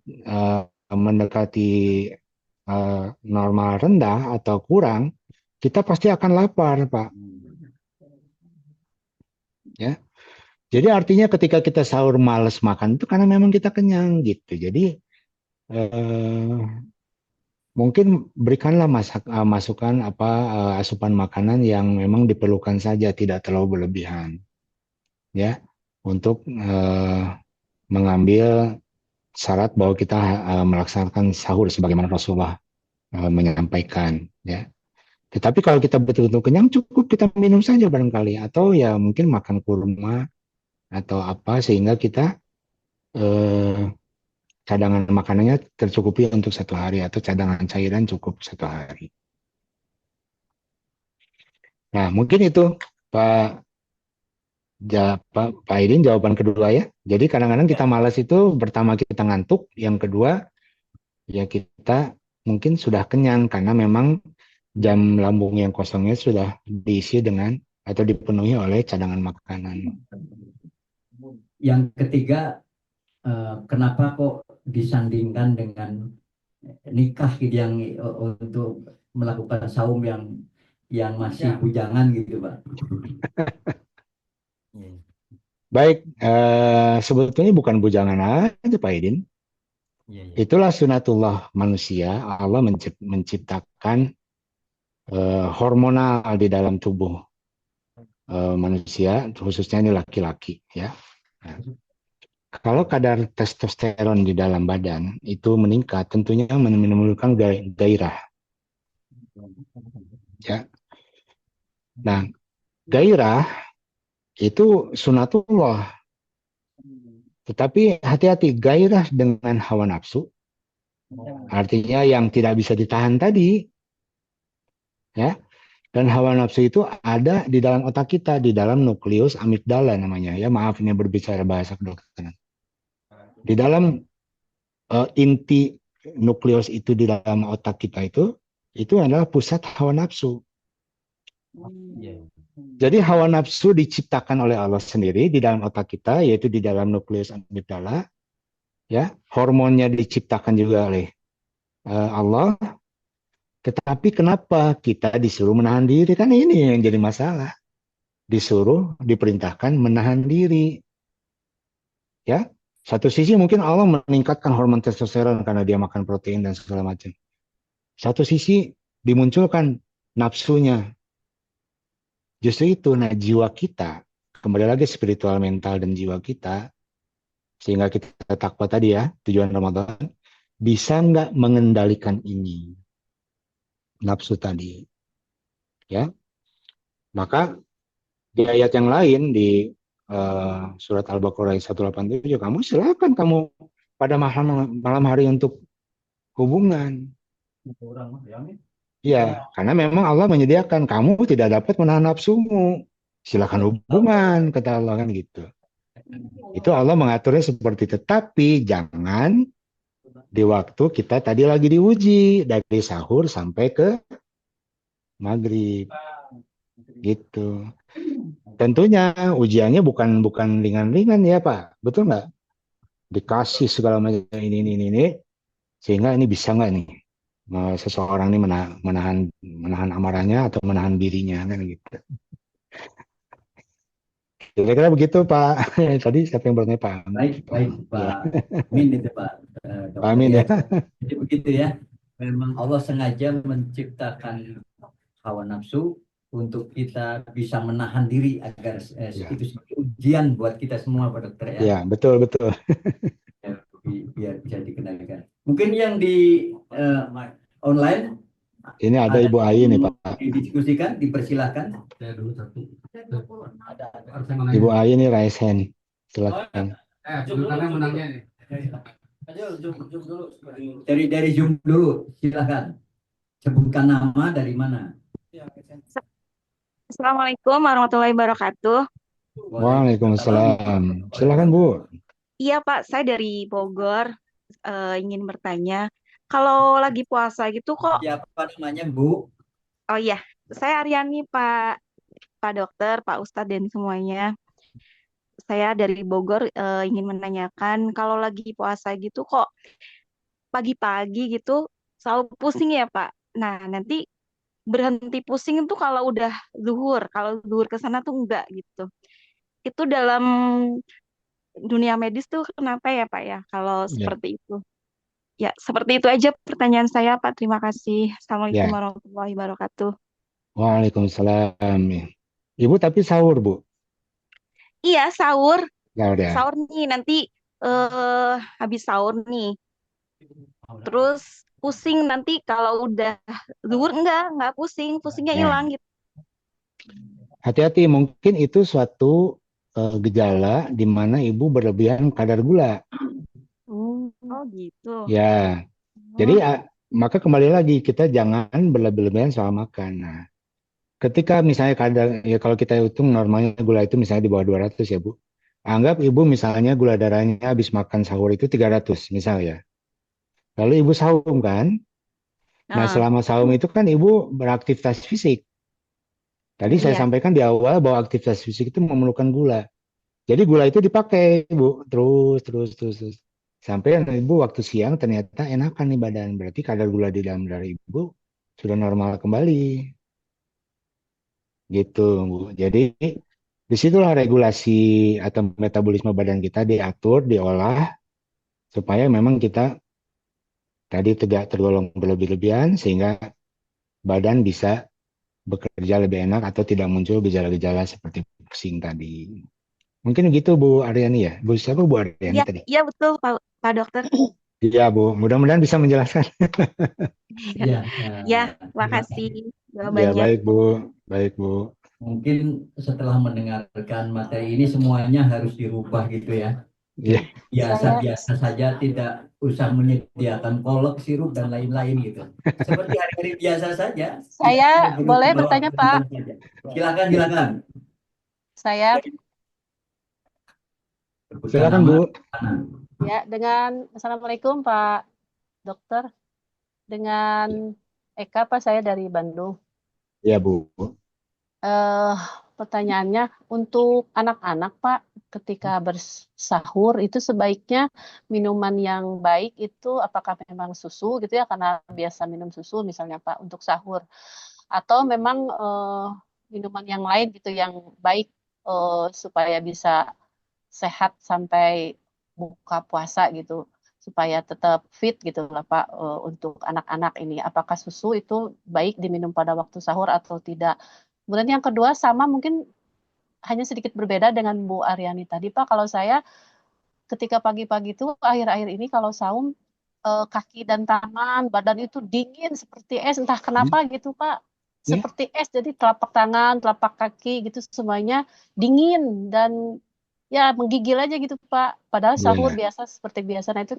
Speaker 4: mendekati normal rendah atau kurang, kita pasti akan lapar, Pak. Ya. Jadi artinya ketika kita sahur malas makan itu karena memang kita kenyang gitu. Jadi mungkin berikanlah masukan asupan makanan yang memang diperlukan saja, tidak terlalu berlebihan, ya, untuk mengambil syarat bahwa kita melaksanakan sahur sebagaimana Rasulullah menyampaikan, ya. Tetapi kalau kita betul-betul kenyang, cukup kita minum saja barangkali, atau ya mungkin makan kurma atau apa sehingga kita cadangan makanannya tercukupi untuk 1 hari atau cadangan cairan cukup 1 hari. Nah, mungkin itu Pak Aidin jawaban kedua ya. Jadi kadang-kadang kita malas itu pertama kita ngantuk, yang kedua ya kita mungkin sudah kenyang karena memang jam lambung yang kosongnya sudah diisi dengan atau dipenuhi oleh cadangan makanan.
Speaker 1: Yang ketiga, kenapa kok disandingkan dengan nikah gitu yang untuk melakukan saum yang masih bujangan gitu, Pak?
Speaker 4: Baik, sebetulnya bukan bujangan aja Pak Aidin. Itulah sunatullah manusia. Allah menciptakan hormonal di dalam tubuh manusia, khususnya ini laki-laki, ya. Nah, kalau kadar testosteron di dalam badan itu meningkat, tentunya menimbulkan gairah, ya. Nah, gairah itu sunatullah. Tetapi hati-hati, gairah dengan hawa nafsu, artinya yang tidak bisa ditahan tadi, ya. Dan hawa nafsu itu ada di dalam otak kita, di dalam nukleus amigdala namanya. Ya, maaf ini berbicara bahasa kedokteran. Di dalam inti nukleus itu di dalam otak kita itu adalah pusat hawa nafsu. Jadi hawa nafsu diciptakan oleh Allah sendiri di dalam otak kita, yaitu di dalam nukleus amigdala. Ya, hormonnya diciptakan juga oleh Allah. Tetapi kenapa kita disuruh menahan diri? Kan ini yang jadi masalah. Disuruh, diperintahkan menahan diri. Ya, satu sisi mungkin Allah meningkatkan hormon testosteron karena dia makan protein dan segala macam. Satu sisi dimunculkan nafsunya. Justru itu, nah jiwa kita, kembali lagi spiritual mental dan jiwa kita, sehingga kita takwa tadi ya, tujuan Ramadan, bisa nggak mengendalikan ini? Nafsu tadi, ya. Maka di ayat yang lain di surat Al-Baqarah 187, kamu silakan kamu pada malam hari untuk hubungan. Ya, karena memang Allah menyediakan, kamu tidak dapat menahan nafsumu. Silakan hubungan, kata Allah kan gitu. Itu Allah mengaturnya seperti itu. Tapi jangan di waktu kita tadi lagi diuji dari sahur sampai ke maghrib, gitu. Tentunya ujiannya bukan ringan-ringan ya Pak, betul nggak? Dikasih segala macam ini, sehingga ini bisa nggak nih seseorang ini menahan amarahnya atau menahan dirinya kan gitu. Kira-kira begitu Pak. Tadi siapa yang bertanya Pak?
Speaker 1: Baik Pak Amin itu Pak.
Speaker 4: Pak Amin ya.
Speaker 1: Jadi begitu ya. Memang Allah sengaja menciptakan hawa nafsu untuk kita bisa menahan diri agar itu sebagai ujian buat kita semua Pak Dokter ya.
Speaker 4: Ya, betul.
Speaker 1: Ya, biar bisa dikendalikan. Mungkin yang di online
Speaker 4: ini ada Ibu Ai nih Pak.
Speaker 1: Didiskusikan, dipersilahkan.
Speaker 4: Ibu Ai ini raise hand. Silakan.
Speaker 1: Dari Zoom dulu, silakan. Sebutkan nama dari mana.
Speaker 6: Assalamualaikum warahmatullahi wabarakatuh.
Speaker 4: Waalaikumsalam. Silakan Bu.
Speaker 6: Iya Pak, saya dari Bogor, ingin bertanya, kalau lagi puasa gitu kok?
Speaker 1: Siapa namanya Bu?
Speaker 6: Oh iya, saya Aryani Pak Dokter, Pak Ustadz dan semuanya. saya dari Bogor ingin menanyakan kalau lagi puasa gitu kok pagi-pagi gitu selalu pusing ya Pak. Nah, nanti berhenti pusing itu kalau udah zuhur, kalau zuhur ke sana tuh enggak gitu. Itu dalam dunia medis tuh kenapa ya Pak ya kalau
Speaker 4: Ya,
Speaker 6: seperti itu? Ya, seperti itu aja pertanyaan saya Pak. Terima kasih. Assalamualaikum
Speaker 4: ya.
Speaker 6: warahmatullahi wabarakatuh.
Speaker 4: Waalaikumsalam. Ya. Ibu tapi sahur, Bu.
Speaker 6: Iya, sahur.
Speaker 4: Sahur ya.
Speaker 6: Sahur nih nanti habis sahur nih. Terus pusing nanti kalau udah zuhur enggak pusing, pusingnya
Speaker 4: Nah,
Speaker 6: hilang gitu.
Speaker 4: hati-hati, mungkin itu suatu gejala di mana ibu berlebihan kadar gula.
Speaker 6: Oh gitu.
Speaker 4: Ya, jadi
Speaker 6: Oh,
Speaker 4: maka kembali lagi kita jangan berlebihan soal makan. Nah, ketika misalnya kadar, ya kalau kita hitung normalnya gula itu misalnya di bawah 200 ya Bu. Anggap ibu misalnya gula darahnya habis makan sahur itu 300 misal ya. Lalu ibu saum kan. Nah
Speaker 6: nah,
Speaker 4: selama saum itu kan ibu beraktivitas fisik. Tadi saya
Speaker 6: iya.
Speaker 4: sampaikan di awal bahwa aktivitas fisik itu memerlukan gula. Jadi gula itu dipakai ibu terus. Sampai ibu waktu siang ternyata enakan nih badan. Berarti kadar gula di dalam darah ibu sudah normal kembali. Gitu Bu. Jadi disitulah regulasi atau metabolisme badan kita diatur, diolah supaya memang kita tadi tidak tergolong berlebih-lebihan sehingga badan bisa bekerja lebih enak atau tidak muncul gejala-gejala seperti pusing tadi. Mungkin gitu Bu Aryani ya. Bu siapa Bu Aryani
Speaker 6: Iya,
Speaker 4: tadi?
Speaker 6: iya betul Pak Dokter.
Speaker 4: Iya Bu, mudah-mudahan bisa menjelaskan.
Speaker 6: Iya,
Speaker 1: Ya,
Speaker 6: ya,
Speaker 1: terima
Speaker 6: makasih
Speaker 1: kasih.
Speaker 4: Ya
Speaker 6: jawabannya.
Speaker 4: baik Bu, baik Bu.
Speaker 1: Mungkin setelah mendengarkan materi ini semuanya harus dirubah gitu ya.
Speaker 4: Ya,
Speaker 6: Saya,
Speaker 1: Biasa-biasa saja, tidak usah menyediakan kolak, sirup dan lain-lain gitu. Seperti hari-hari biasa saja, tidak
Speaker 6: saya
Speaker 1: perlu
Speaker 6: boleh
Speaker 1: bawa
Speaker 6: bertanya Pak.
Speaker 1: berlebihan saja. Silakan.
Speaker 6: Saya
Speaker 1: Sebutkan
Speaker 4: silakan
Speaker 1: nama.
Speaker 4: Bu.
Speaker 6: ya dengan Assalamualaikum Pak Dokter. Dengan Eka Pak, saya dari Bandung.
Speaker 4: Ya Bu.
Speaker 6: eh Pertanyaannya untuk anak-anak Pak, ketika bersahur itu sebaiknya minuman yang baik itu apakah memang susu gitu ya karena biasa minum susu misalnya Pak untuk sahur atau memang minuman yang lain gitu yang baik supaya bisa sehat sampai buka puasa gitu supaya tetap fit gitu lah Pak untuk anak-anak ini apakah susu itu baik diminum pada waktu sahur atau tidak. Kemudian yang kedua sama mungkin hanya sedikit berbeda dengan Bu Aryani tadi Pak. Kalau saya ketika pagi-pagi itu akhir-akhir ini kalau saum kaki dan tangan, badan itu dingin seperti es entah kenapa gitu Pak.
Speaker 4: Ya,
Speaker 6: Seperti es jadi telapak tangan, telapak kaki gitu semuanya dingin dan ya menggigil aja gitu Pak. Padahal sahur
Speaker 4: ya.
Speaker 6: biasa seperti biasa. Nah itu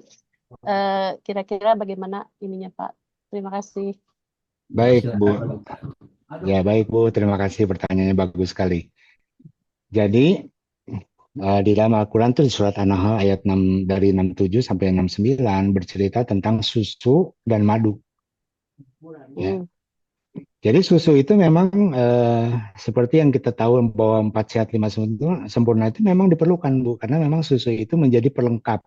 Speaker 6: kira-kira bagaimana ininya Pak? Terima kasih.
Speaker 1: Ya,
Speaker 4: Baik Bu.
Speaker 1: silakan.
Speaker 4: Ya baik Bu, terima kasih pertanyaannya bagus sekali. Jadi di dalam Al-Quran itu di surat An-Nahl ayat 6, dari 67 sampai 69 bercerita tentang susu dan madu. Ya. Jadi susu itu memang seperti yang kita tahu bahwa 4 sehat 5 sempurna itu memang diperlukan Bu, karena memang susu itu menjadi pelengkap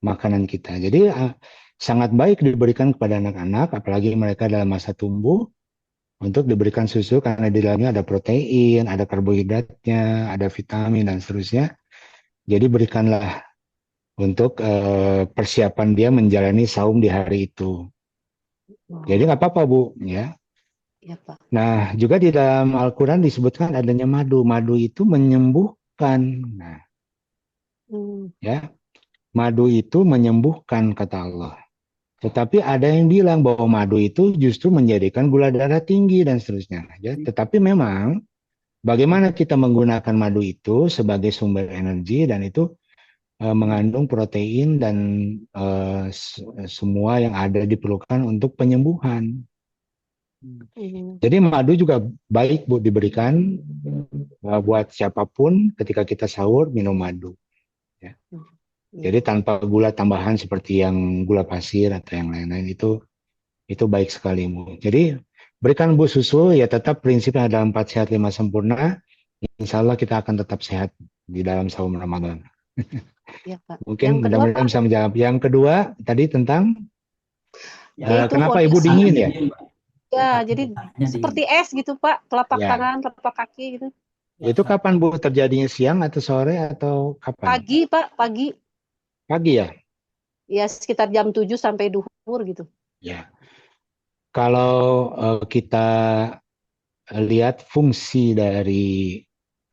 Speaker 4: makanan kita. Jadi sangat baik diberikan kepada anak-anak, apalagi mereka dalam masa tumbuh, untuk diberikan susu karena di dalamnya ada protein, ada karbohidratnya, ada vitamin dan seterusnya. Jadi berikanlah untuk persiapan dia menjalani saum di hari itu. Jadi nggak apa-apa Bu, ya.
Speaker 6: Ya Pak.
Speaker 4: Nah, juga di dalam Al-Quran disebutkan adanya madu. Madu itu menyembuhkan. Nah, ya, madu itu menyembuhkan kata Allah. Tetapi ada yang bilang bahwa madu itu justru menjadikan gula darah tinggi dan seterusnya. Ya, tetapi memang bagaimana kita menggunakan madu itu sebagai sumber energi dan itu mengandung protein dan semua yang ada diperlukan untuk penyembuhan. Jadi madu juga baik Bu diberikan buat siapapun ketika kita sahur minum madu. Ya. Jadi tanpa gula tambahan seperti yang gula pasir atau yang lain-lain itu baik sekali Bu. Jadi berikan Bu susu ya tetap prinsipnya ada 4 sehat 5 sempurna. Insya Allah kita akan tetap sehat di dalam saum Ramadan.
Speaker 6: Ya, Pak. Yang
Speaker 4: Mungkin
Speaker 6: kedua,
Speaker 4: mudah-mudahan
Speaker 6: Pak,
Speaker 4: bisa menjawab. Yang kedua tadi tentang
Speaker 6: yaitu
Speaker 4: kenapa Ibu
Speaker 6: kondisi
Speaker 4: dingin ya?
Speaker 6: ya, jadi seperti es gitu, Pak, telapak
Speaker 4: Ya,
Speaker 6: tangan, telapak kaki gitu.
Speaker 4: itu kapan Bu terjadinya, siang atau sore atau kapan?
Speaker 6: Pagi, Pak, pagi.
Speaker 4: Pagi ya?
Speaker 6: Ya sekitar jam 7 sampai duhur gitu.
Speaker 4: Ya. Kalau kita lihat fungsi dari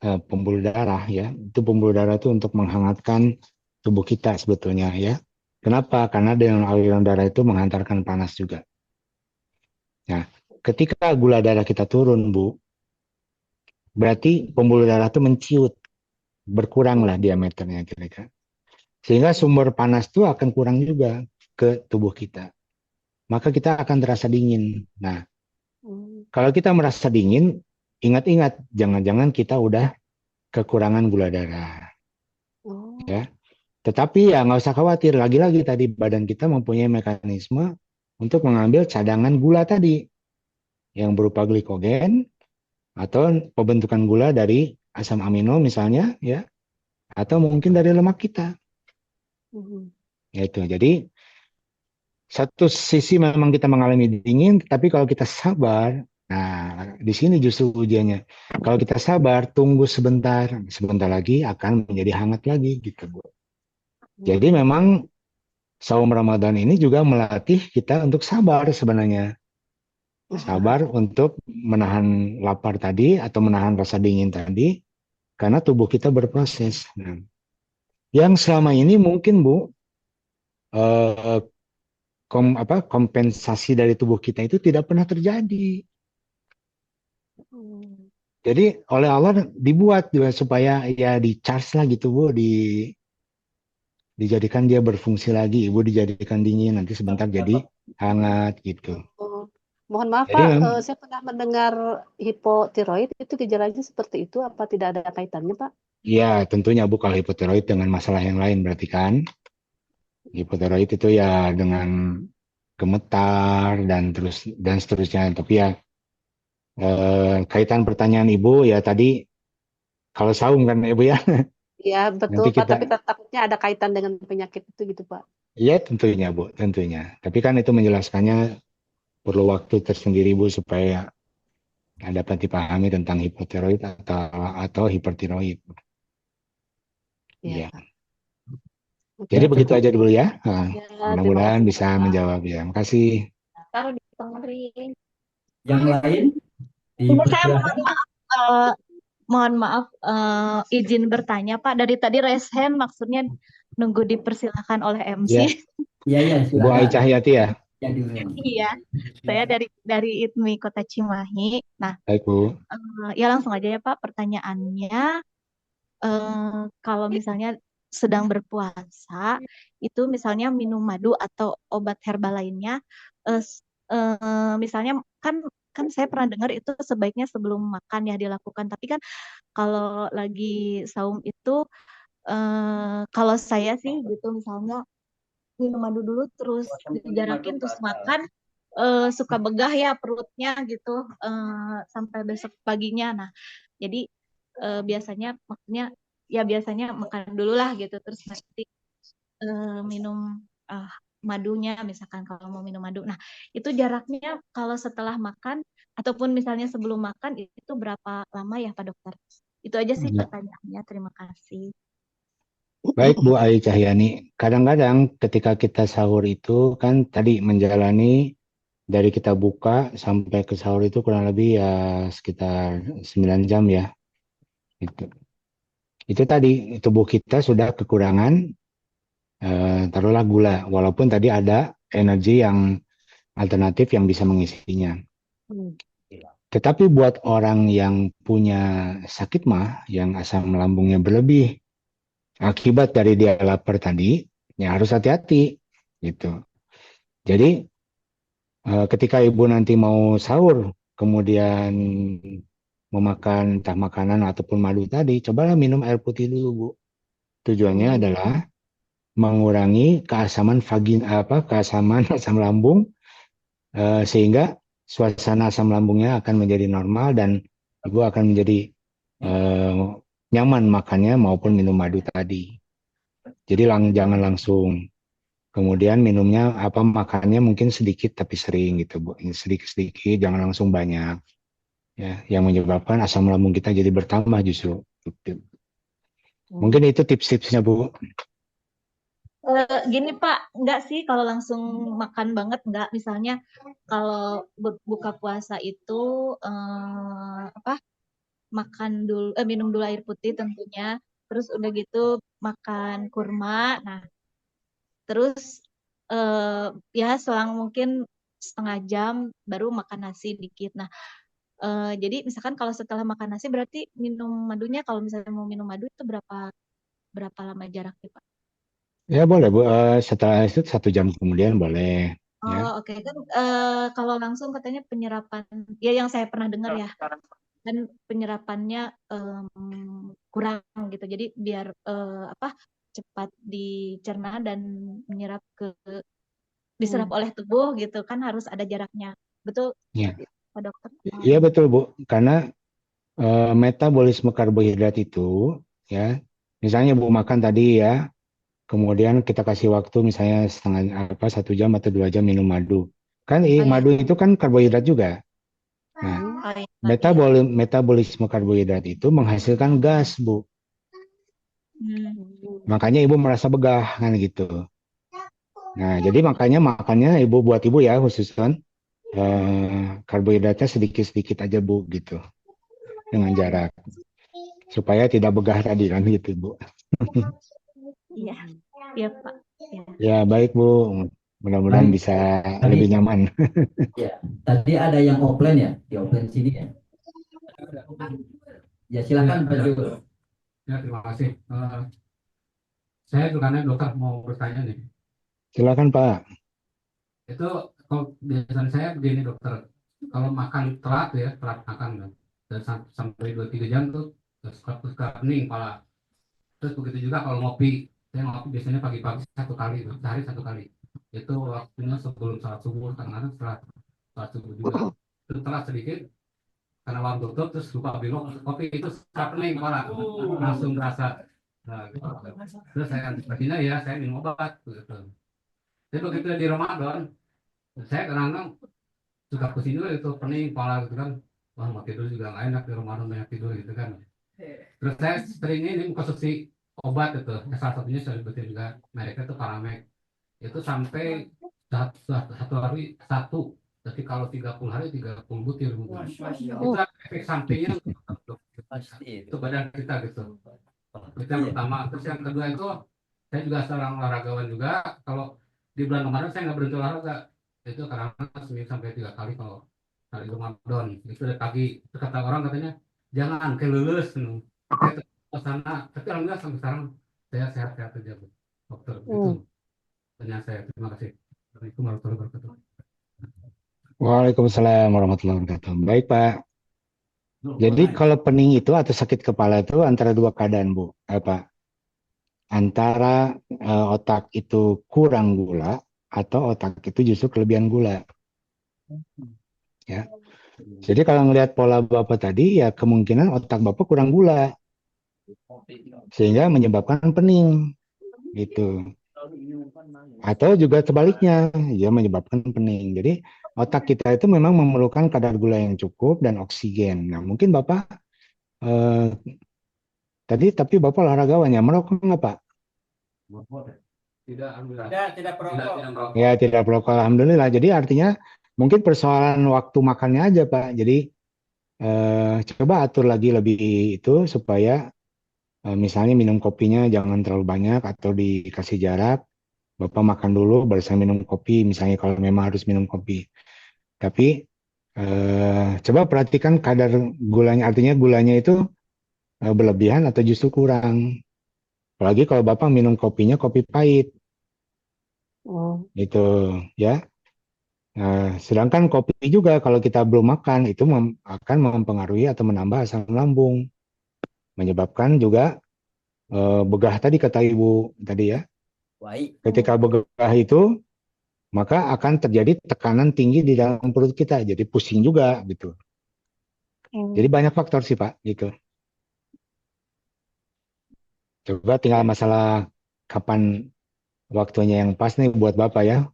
Speaker 4: pembuluh darah ya, itu pembuluh darah itu untuk menghangatkan tubuh kita sebetulnya ya. Kenapa? Karena dengan aliran darah itu menghantarkan panas juga. Nah, ketika gula darah kita turun, Bu, berarti pembuluh darah itu menciut, berkuranglah diameternya kira-kira. Sehingga sumber panas itu akan kurang juga ke tubuh kita. Maka kita akan terasa dingin. Nah, kalau kita merasa dingin, ingat-ingat, jangan-jangan kita udah kekurangan gula darah. Ya. Tetapi ya nggak usah khawatir, lagi-lagi tadi badan kita mempunyai mekanisme untuk mengambil cadangan gula tadi, yang berupa glikogen, atau pembentukan gula dari asam amino misalnya, ya, atau mungkin dari lemak kita. Yaitu, jadi satu sisi memang kita mengalami dingin, tapi kalau kita sabar, nah di sini justru ujiannya. Kalau kita sabar, tunggu sebentar, sebentar lagi akan menjadi hangat lagi, gitu Bu. Jadi memang saum Ramadan ini juga melatih kita untuk sabar sebenarnya. Sabar untuk menahan lapar tadi atau menahan rasa dingin tadi, karena tubuh kita berproses. Nah, yang selama ini mungkin Bu, kompensasi dari tubuh kita itu tidak pernah terjadi. Jadi oleh Allah dibuat juga supaya ya di-charge lah gitu Bu, dijadikan dia berfungsi lagi, Ibu dijadikan dingin, nanti sebentar jadi hangat gitu.
Speaker 6: Mohon maaf
Speaker 4: Jadi,
Speaker 6: Pak, saya pernah mendengar hipotiroid, itu gejalanya seperti itu, apa tidak ada kaitannya Pak?
Speaker 4: ya tentunya Bu, kalau hipotiroid dengan masalah yang lain berarti kan. Hipotiroid itu ya dengan gemetar dan seterusnya. Tapi ya kaitan pertanyaan Ibu ya tadi, kalau saum kan Ibu ya.
Speaker 6: Ya betul
Speaker 4: Nanti
Speaker 6: Pak,
Speaker 4: kita,
Speaker 6: tapi takutnya ada kaitan dengan penyakit itu gitu Pak.
Speaker 4: ya tentunya Bu, tentunya. Tapi kan itu menjelaskannya perlu waktu tersendiri Bu, supaya dapat dipahami tentang hipotiroid atau hipertiroid.
Speaker 6: Iya.
Speaker 4: Ya. Jadi begitu aja dulu ya. Nah,
Speaker 6: Ya,
Speaker 4: mudah-mudahan
Speaker 6: terima kasih,
Speaker 4: bisa
Speaker 6: Pak.
Speaker 4: menjawab ya. Terima kasih.
Speaker 6: Taruh di pengering.
Speaker 1: Yang lain
Speaker 7: Saya
Speaker 1: dipersilahkan.
Speaker 7: mohon maaf izin bertanya Pak. Dari tadi raise hand maksudnya nunggu dipersilahkan oleh MC.
Speaker 4: Ya.
Speaker 1: Ya,
Speaker 4: Bu Ai
Speaker 1: silakan.
Speaker 4: Cahyati ya.
Speaker 1: Ya, diulang.
Speaker 7: Iya, saya dari ITMI Kota Cimahi. Nah,
Speaker 4: Baik Bu.
Speaker 7: ya langsung aja ya Pak. Pertanyaannya, kalau misalnya sedang berpuasa, itu misalnya minum madu atau obat herbal lainnya, misalnya kan saya pernah dengar itu sebaiknya sebelum makan ya dilakukan. Tapi kan kalau lagi saum itu, kalau saya sih gitu misalnya minum madu dulu terus dijarakin terus makan, suka begah ya perutnya gitu sampai besok paginya. Nah, jadi biasanya maksudnya ya biasanya makan dulu lah gitu terus nanti minum madunya misalkan kalau mau minum madu. Nah, itu jaraknya kalau setelah makan ataupun misalnya sebelum makan itu berapa lama ya Pak Dokter? Itu aja sih pertanyaannya. Terima kasih.
Speaker 4: Baik Bu Ai Cahyani, kadang-kadang ketika kita sahur itu kan tadi menjalani dari kita buka sampai ke sahur itu kurang lebih ya sekitar 9 jam ya. Itu tadi tubuh kita sudah kekurangan taruhlah gula, walaupun tadi ada energi yang alternatif yang bisa mengisinya. Tetapi buat orang yang punya sakit mah, yang asam lambungnya berlebih, akibat dari dia lapar tadi, ya harus hati-hati gitu. Jadi ketika ibu nanti mau sahur, kemudian memakan entah makanan ataupun madu tadi, cobalah minum air putih dulu Bu. Tujuannya adalah mengurangi keasaman keasaman asam lambung sehingga suasana asam lambungnya akan menjadi normal dan ibu akan menjadi nyaman makannya maupun minum madu tadi. Jadi jangan langsung. Kemudian minumnya makannya mungkin sedikit tapi sering gitu Bu. Sedikit-sedikit, jangan langsung banyak. Ya, yang menyebabkan asam lambung kita jadi bertambah justru. Mungkin itu tips-tipsnya Bu.
Speaker 7: Gini Pak, enggak sih kalau langsung makan banget enggak. Misalnya kalau buka puasa itu makan dulu, minum dulu air putih tentunya. Terus udah gitu makan kurma. Nah, terus ya selang mungkin setengah jam baru makan nasi dikit. Nah, jadi misalkan kalau setelah makan nasi berarti minum madunya, kalau misalnya mau minum madu itu berapa lama jaraknya Pak?
Speaker 4: Ya boleh Bu. Setelah itu 1 jam kemudian boleh. Ya.
Speaker 7: Oh oke. Kan kalau langsung katanya penyerapan, ya yang saya pernah dengar ya, kan penyerapannya kurang gitu. Jadi biar cepat dicerna dan menyerap diserap oleh tubuh gitu kan, harus ada jaraknya. Betul
Speaker 4: Ya.
Speaker 7: Pak Dokter?
Speaker 4: Iya betul Bu. Karena metabolisme karbohidrat itu ya, misalnya Bu makan tadi ya, kemudian kita kasih waktu misalnya 1 jam atau 2 jam minum madu. Kan madu itu kan karbohidrat juga. Nah, metabolisme karbohidrat itu menghasilkan gas, Bu. Makanya Ibu merasa begah kan gitu. Nah, jadi makanya makannya buat Ibu ya khususkan karbohidratnya sedikit-sedikit aja Bu gitu. Dengan jarak. Supaya tidak begah tadi kan gitu Bu.
Speaker 7: Iya. Iya Pak.
Speaker 4: Ya baik Bu. Mudah-mudahan
Speaker 1: Baik.
Speaker 4: bisa lebih nyaman.
Speaker 1: Ya, tadi ada yang offline ya, di offline sini ya. Ya silakan Pak Ju.
Speaker 8: Ya, terima kasih. Saya bukannya dokter mau bertanya nih.
Speaker 4: Silakan Pak.
Speaker 8: Itu kalau biasanya saya begini dokter, kalau makan telat ya, telat makan kan, dan sampai 2-3 jam tuh suka pening kepala. Terus begitu juga kalau ngopi, saya ngopi biasanya pagi-pagi 1 kali, sehari 1 kali. Itu waktunya sebelum salat subuh, kadang-kadang setelah salat subuh juga. Itu telat sedikit, karena warung tutup, terus lupa bingung kopi itu suka pening kepala, langsung berasa. Nah, gitu. Terus saya antisipasinya ya saya minum obat gitu. Jadi begitu di Ramadan, saya kadang-kadang suka pusing juga itu, pening kepala gitu kan. Wah, mau tidur juga nggak enak di Ramadan, banyak tidur gitu kan. Terus saya sering ini konsumsi obat itu. Salah satunya saya sebutin juga mereknya itu Paramek. Itu sampai satu hari satu. Jadi kalau 30 hari 30 butir mungkin. Itu efek sampingnya itu badan kita gitu. Itu yang pertama. Terus yang kedua itu saya juga seorang olahragawan juga. Kalau di bulan Ramadan saya nggak berhenti olahraga. Itu karena seminggu sampai 3 kali kalau hari Ramadan. Itu dari pagi. Itu kata orang katanya jangan kelulus. Saya ke sana. Tapi alhamdulillah sampai sekarang saya sehat-sehat aja Bu. Dokter. Itu pertanyaan saya. Terima kasih. Assalamualaikum warahmatullahi wabarakatuh.
Speaker 4: Waalaikumsalam warahmatullahi wabarakatuh. Baik Pak. Jadi kalau pening itu atau sakit kepala itu antara dua keadaan Bu. Antara otak itu kurang gula atau otak itu justru kelebihan gula. Ya. Jadi kalau ngelihat pola Bapak tadi ya kemungkinan otak Bapak kurang gula. Sehingga menyebabkan pening. Gitu. Atau juga sebaliknya, ya menyebabkan pening. Jadi otak kita itu memang memerlukan kadar gula yang cukup dan oksigen. Nah, mungkin Bapak tapi Bapak olahragawan ya, merokok nggak Pak?
Speaker 8: Tidak, alhamdulillah.
Speaker 5: Tidak perokok.
Speaker 4: Ya, tidak perokok, alhamdulillah. Jadi artinya mungkin persoalan waktu makannya aja Pak. Jadi coba atur lagi lebih itu supaya misalnya minum kopinya jangan terlalu banyak atau dikasih jarak. Bapak makan dulu baru saya minum kopi, misalnya kalau memang harus minum kopi. Tapi coba perhatikan kadar gulanya, artinya gulanya itu berlebihan atau justru kurang. Apalagi kalau Bapak minum kopinya kopi pahit. Gitu ya. Nah, sedangkan kopi juga kalau kita belum makan itu akan mempengaruhi atau menambah asam lambung. Menyebabkan juga begah tadi kata Ibu tadi ya. Ketika begah itu maka akan terjadi tekanan tinggi di dalam perut kita, jadi pusing juga gitu. Jadi banyak faktor sih Pak gitu. Coba tinggal masalah kapan waktunya yang pas nih buat Bapak ya.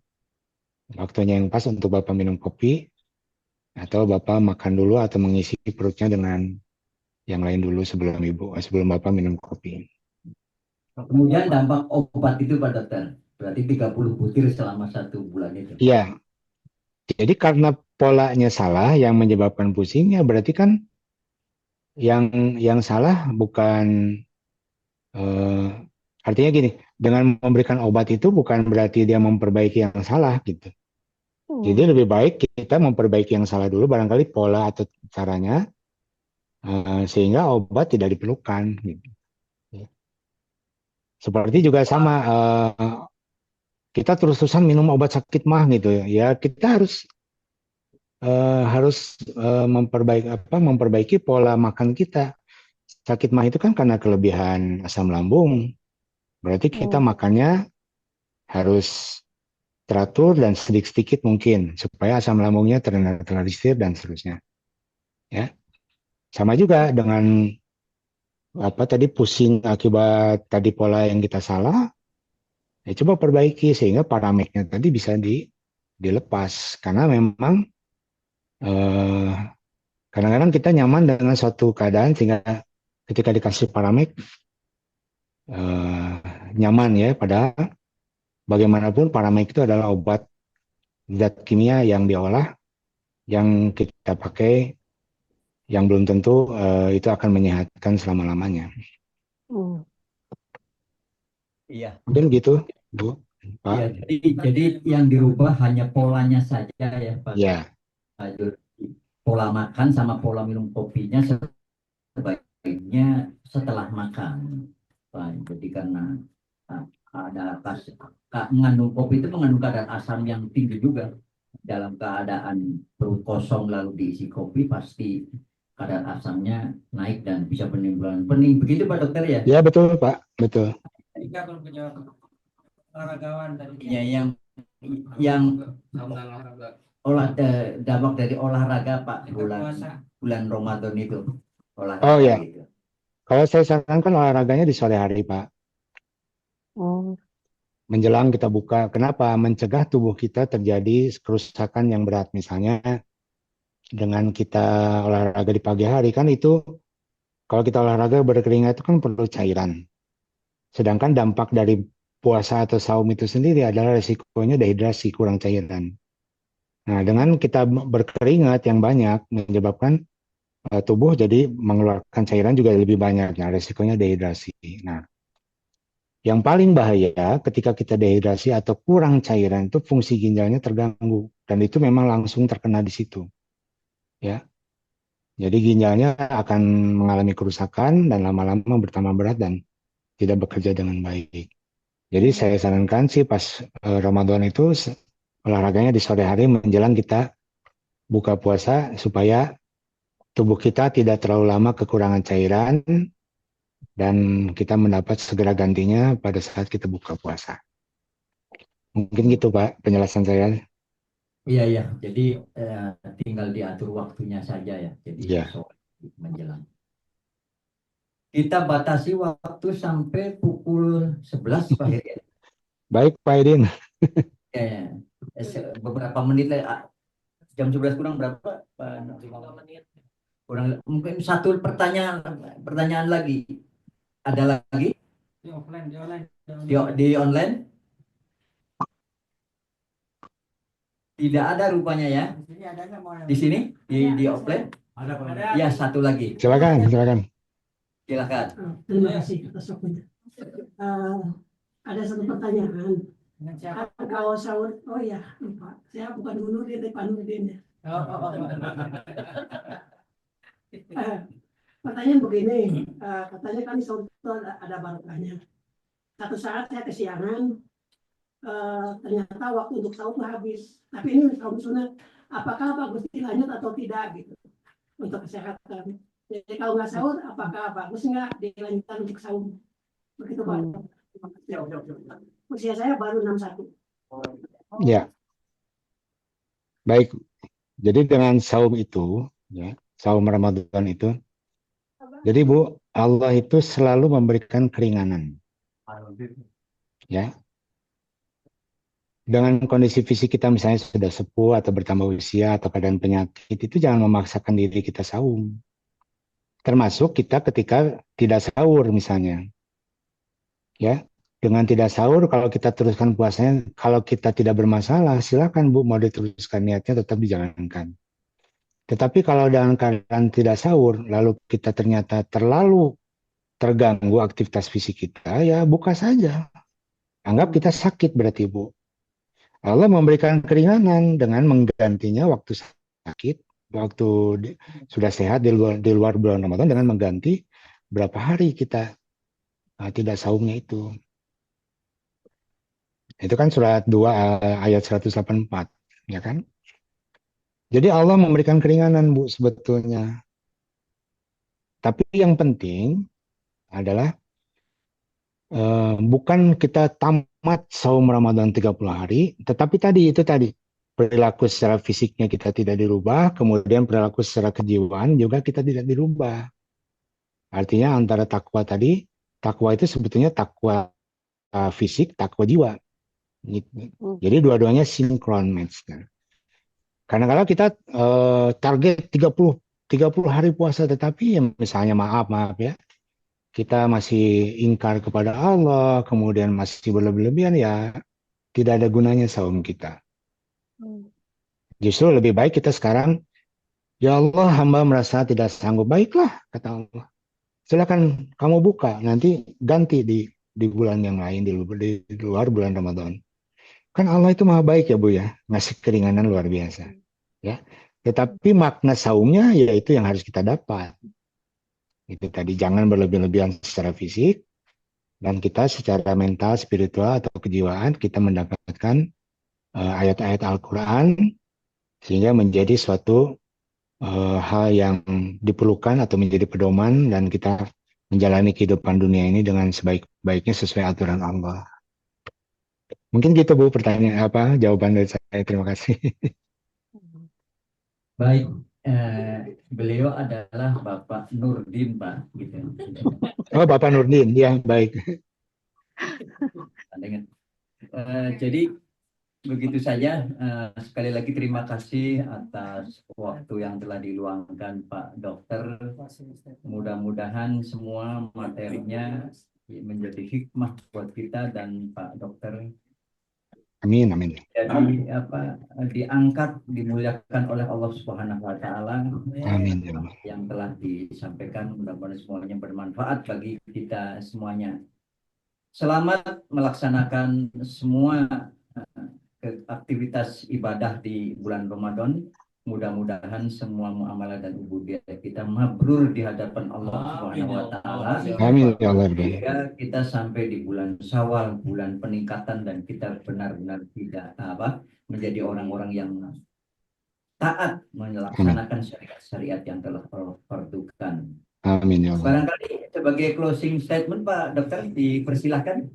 Speaker 4: Waktunya yang pas untuk Bapak minum kopi, atau Bapak makan dulu atau mengisi perutnya dengan yang lain dulu sebelum Bapak minum kopi.
Speaker 1: Kemudian dampak obat itu Pak Dokter, berarti 30 butir selama 1 bulan itu.
Speaker 4: Iya, jadi karena polanya salah yang menyebabkan pusing, ya berarti kan yang salah bukan artinya gini, dengan memberikan obat itu bukan berarti dia memperbaiki yang salah gitu. Jadi lebih baik kita memperbaiki yang salah dulu, barangkali pola atau caranya, sehingga obat tidak diperlukan gitu. Seperti juga sama, kita terus-terusan minum obat sakit mah gitu ya, kita harus memperbaiki pola makan kita. Sakit mah itu kan karena kelebihan asam lambung, berarti kita makannya harus teratur dan sedikit-sedikit mungkin supaya asam lambungnya ternetralisir dan seterusnya. Ya, sama juga dengan tadi pusing akibat tadi pola yang kita salah, ya coba perbaiki sehingga parameknya tadi bisa dilepas, karena memang kadang-kadang kita nyaman dengan suatu keadaan sehingga ketika dikasih paramek nyaman ya, padahal bagaimanapun paramek itu adalah obat zat kimia yang diolah, yang kita pakai, yang belum tentu itu akan menyehatkan selama-lamanya.
Speaker 1: Iya.
Speaker 4: Mungkin gitu, Bu, Pak.
Speaker 1: Ya, jadi yang dirubah hanya polanya saja ya Pak.
Speaker 4: Ya.
Speaker 1: Pola makan sama pola minum kopinya sebaiknya setelah makan, Pak. Jadi karena ada mengandung kopi itu mengandung kadar asam yang tinggi juga. Dalam keadaan perut kosong lalu diisi kopi, pasti kadar asamnya naik dan bisa menimbulkan pening. Begitu Pak Dokter ya?
Speaker 4: Ya betul Pak, betul.
Speaker 5: Jika belum punya olahragawan tadi.
Speaker 1: Ya, yang dampak dari olahraga Pak, bulan Ramadan itu. Olahraga
Speaker 4: oh ya,
Speaker 1: gitu.
Speaker 4: Kalau saya sarankan olahraganya di sore hari Pak. Menjelang kita buka. Kenapa? Mencegah tubuh kita terjadi kerusakan yang berat. Misalnya dengan kita olahraga di pagi hari kan itu, kalau kita olahraga berkeringat itu kan perlu cairan. Sedangkan dampak dari puasa atau saum itu sendiri adalah resikonya dehidrasi, kurang cairan. Nah, dengan kita berkeringat yang banyak menyebabkan tubuh jadi mengeluarkan cairan juga lebih banyak. Nah, resikonya dehidrasi. Nah, yang paling bahaya ketika kita dehidrasi atau kurang cairan itu fungsi ginjalnya terganggu, dan itu memang langsung terkena di situ. Ya. Jadi ginjalnya akan mengalami kerusakan dan lama-lama bertambah berat dan tidak bekerja dengan baik. Jadi saya sarankan sih pas Ramadan itu olahraganya di sore hari menjelang kita buka puasa supaya tubuh kita tidak terlalu lama kekurangan cairan dan kita mendapat segera gantinya pada saat kita buka puasa. Mungkin gitu Pak penjelasan saya.
Speaker 1: Iya. Jadi tinggal diatur waktunya saja ya. Jadi sore menjelang. Kita batasi waktu sampai pukul 11 Pak Heri.
Speaker 4: Baik Pak Edin.
Speaker 1: Ya. Beberapa menit lah. Jam 11 kurang berapa Pak? 5 menit. Kurang, mungkin satu pertanyaan lagi. Ada lagi? Di online? Tidak ada rupanya ya. Di sini? Di offline? Ada. Ya, satu lagi.
Speaker 4: Silakan.
Speaker 1: Silakan.
Speaker 9: Terima kasih atas waktunya. Ada satu pertanyaan. Kalau sahur, oh ya lupa. Saya bukan Nurdin, Pak Nurdin ya. Pertanyaan begini, katanya kan sahur itu ada barokahnya. Satu saat saya kesiangan, ternyata waktu untuk sahur itu habis. Tapi ini sahur sunat, apakah bagus dilanjut atau tidak gitu untuk kesehatan. Jadi kalau nggak sahur, apakah bagus nggak dilanjutkan untuk sahur? Begitu Pak. Usia saya baru 61.
Speaker 4: Ya. Baik. Jadi dengan saum itu, ya, saum Ramadan itu, jadi Bu, Allah itu selalu memberikan keringanan. Ya, dengan kondisi fisik kita misalnya sudah sepuh atau bertambah usia atau keadaan penyakit, itu jangan memaksakan diri kita saum. Termasuk kita ketika tidak sahur misalnya. Ya, dengan tidak sahur kalau kita teruskan puasanya, kalau kita tidak bermasalah, silakan Bu mau diteruskan, niatnya tetap dijalankan. Tetapi kalau dalam keadaan tidak sahur, lalu kita ternyata terlalu terganggu aktivitas fisik kita, ya buka saja. Anggap kita sakit berarti Bu. Allah memberikan keringanan dengan menggantinya waktu sakit, waktu sudah sehat di luar bulan Ramadan dengan mengganti berapa hari kita tidak saumnya itu. Itu kan surat 2 ayat 184, ya kan? Jadi Allah memberikan keringanan Bu sebetulnya. Tapi yang penting adalah bukan kita tamat saum Ramadan 30 hari, tetapi itu tadi perilaku secara fisiknya kita tidak dirubah, kemudian perilaku secara kejiwaan juga kita tidak dirubah. Artinya antara takwa tadi, takwa itu sebetulnya takwa fisik, takwa jiwa. Jadi dua-duanya sinkron match. Karena kalau kita target 30 hari puasa, tetapi ya misalnya maaf ya, kita masih ingkar kepada Allah, kemudian masih berlebihan, ya tidak ada gunanya saum kita. Justru lebih baik kita sekarang, ya Allah hamba merasa tidak sanggup, baiklah kata Allah. Silakan kamu buka, nanti ganti di bulan yang lain, di luar bulan Ramadan. Kan Allah itu maha baik ya Bu ya, ngasih keringanan luar biasa. Ya, tetapi makna saumnya yaitu yang harus kita dapat. Itu tadi, jangan berlebihan secara fisik, dan kita secara mental, spiritual atau kejiwaan kita mendapatkan ayat-ayat Al-Quran sehingga menjadi suatu hal yang diperlukan atau menjadi pedoman, dan kita menjalani kehidupan dunia ini dengan sebaik-baiknya sesuai aturan Allah. Mungkin gitu Bu jawaban dari saya. Terima kasih.
Speaker 1: Baik, beliau adalah Bapak Nurdin, Pak. Gitu.
Speaker 4: Oh, Bapak Nurdin, ya baik.
Speaker 1: Jadi begitu saja. Sekali lagi terima kasih atas waktu yang telah diluangkan Pak Dokter. Mudah-mudahan semua materinya menjadi hikmah buat kita dan Pak Dokter.
Speaker 4: Amin, amin.
Speaker 1: Jadi diangkat, dimuliakan oleh Allah Subhanahu wa taala.
Speaker 4: Amin.
Speaker 1: Yang telah disampaikan mudah-mudahan semuanya bermanfaat bagi kita semuanya. Selamat melaksanakan semua aktivitas ibadah di bulan Ramadan. Mudah-mudahan semua muamalah dan ubudiyah kita mabrur di hadapan Allah Subhanahu wa taala.
Speaker 4: Amin ya Allah.
Speaker 1: Sehingga kita sampai di bulan Syawal, bulan peningkatan, dan kita benar-benar tidak menjadi orang-orang yang taat melaksanakan syariat-syariat yang telah diperdukan.
Speaker 4: Amin ya Allah.
Speaker 1: Barangkali sebagai closing statement Pak Dokter dipersilahkan.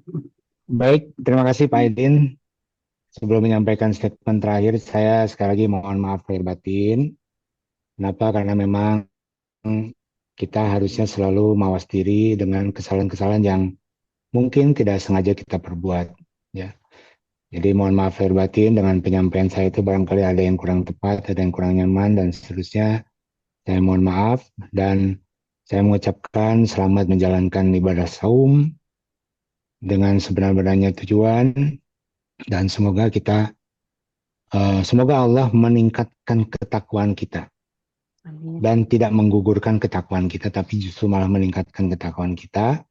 Speaker 4: Baik, terima kasih Pak Aidin. Sebelum menyampaikan statement terakhir, saya sekali lagi mohon maaf lahir batin. Kenapa? Karena memang kita harusnya selalu mawas diri dengan kesalahan-kesalahan yang mungkin tidak sengaja kita perbuat. Ya. Jadi mohon maaf lahir batin dengan penyampaian saya itu barangkali ada yang kurang tepat, ada yang kurang nyaman, dan seterusnya. Saya mohon maaf, dan saya mengucapkan selamat menjalankan ibadah saum dengan sebenar-benarnya tujuan. Dan semoga semoga Allah meningkatkan ketakwaan kita. Amin. Dan tidak menggugurkan ketakwaan kita, tapi justru malah meningkatkan ketakwaan kita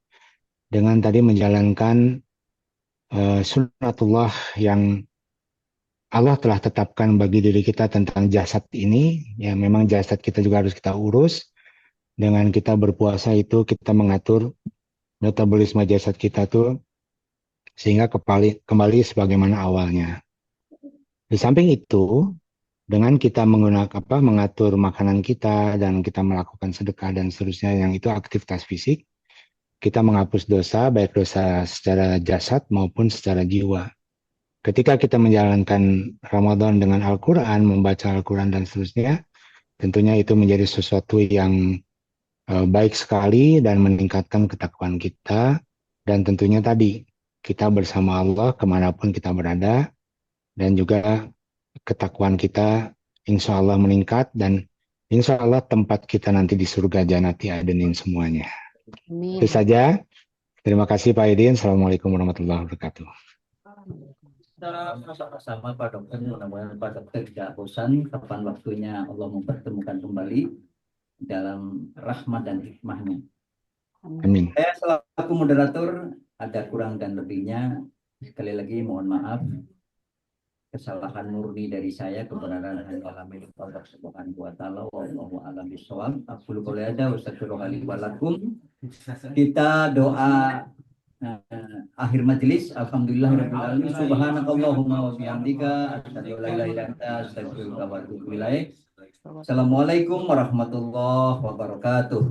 Speaker 4: dengan tadi menjalankan sunnatullah yang Allah telah tetapkan bagi diri kita tentang jasad ini. Ya, memang jasad kita juga harus kita urus. Dengan kita berpuasa itu kita mengatur metabolisme jasad kita tuh sehingga kembali sebagaimana awalnya. Di samping itu, dengan kita mengatur makanan kita dan kita melakukan sedekah dan seterusnya, yang itu aktivitas fisik, kita menghapus dosa, baik dosa secara jasad maupun secara jiwa. Ketika kita menjalankan Ramadan dengan Al-Quran, membaca Al-Quran dan seterusnya, tentunya itu menjadi sesuatu yang baik sekali dan meningkatkan ketakwaan kita. Dan tentunya tadi, kita bersama Allah kemanapun kita berada, dan juga ketakwaan kita insya Allah meningkat, dan insya Allah tempat kita nanti di surga Janati Adenin semuanya.
Speaker 6: Amin.
Speaker 4: Itu saja. Terima kasih Pak Aidin. Assalamualaikum warahmatullahi wabarakatuh.
Speaker 1: Secara sama Pak Dokter, mudah-mudahan Pak Dokter tidak bosan kapan waktunya Allah mempertemukan kembali dalam rahmat dan hikmahnya.
Speaker 4: Amin.
Speaker 1: Saya selaku moderator ada kurang dan lebihnya. Sekali lagi mohon maaf. Kesalahan murni dari saya, kebenaran hanyalah milik Allah Subhanahu wa taala. Wallahu a'lam bishawab. Aqulu qouli hadza wa astaghfirullahi wa lakum. Kita doa akhir majelis. Alhamdulillahirabbil alamin. Subhanakallahumma wa bihamdika asyhadu an la ilaha illa anta astaghfiruka wa atubu ilaik. Assalamualaikum warahmatullahi wabarakatuh.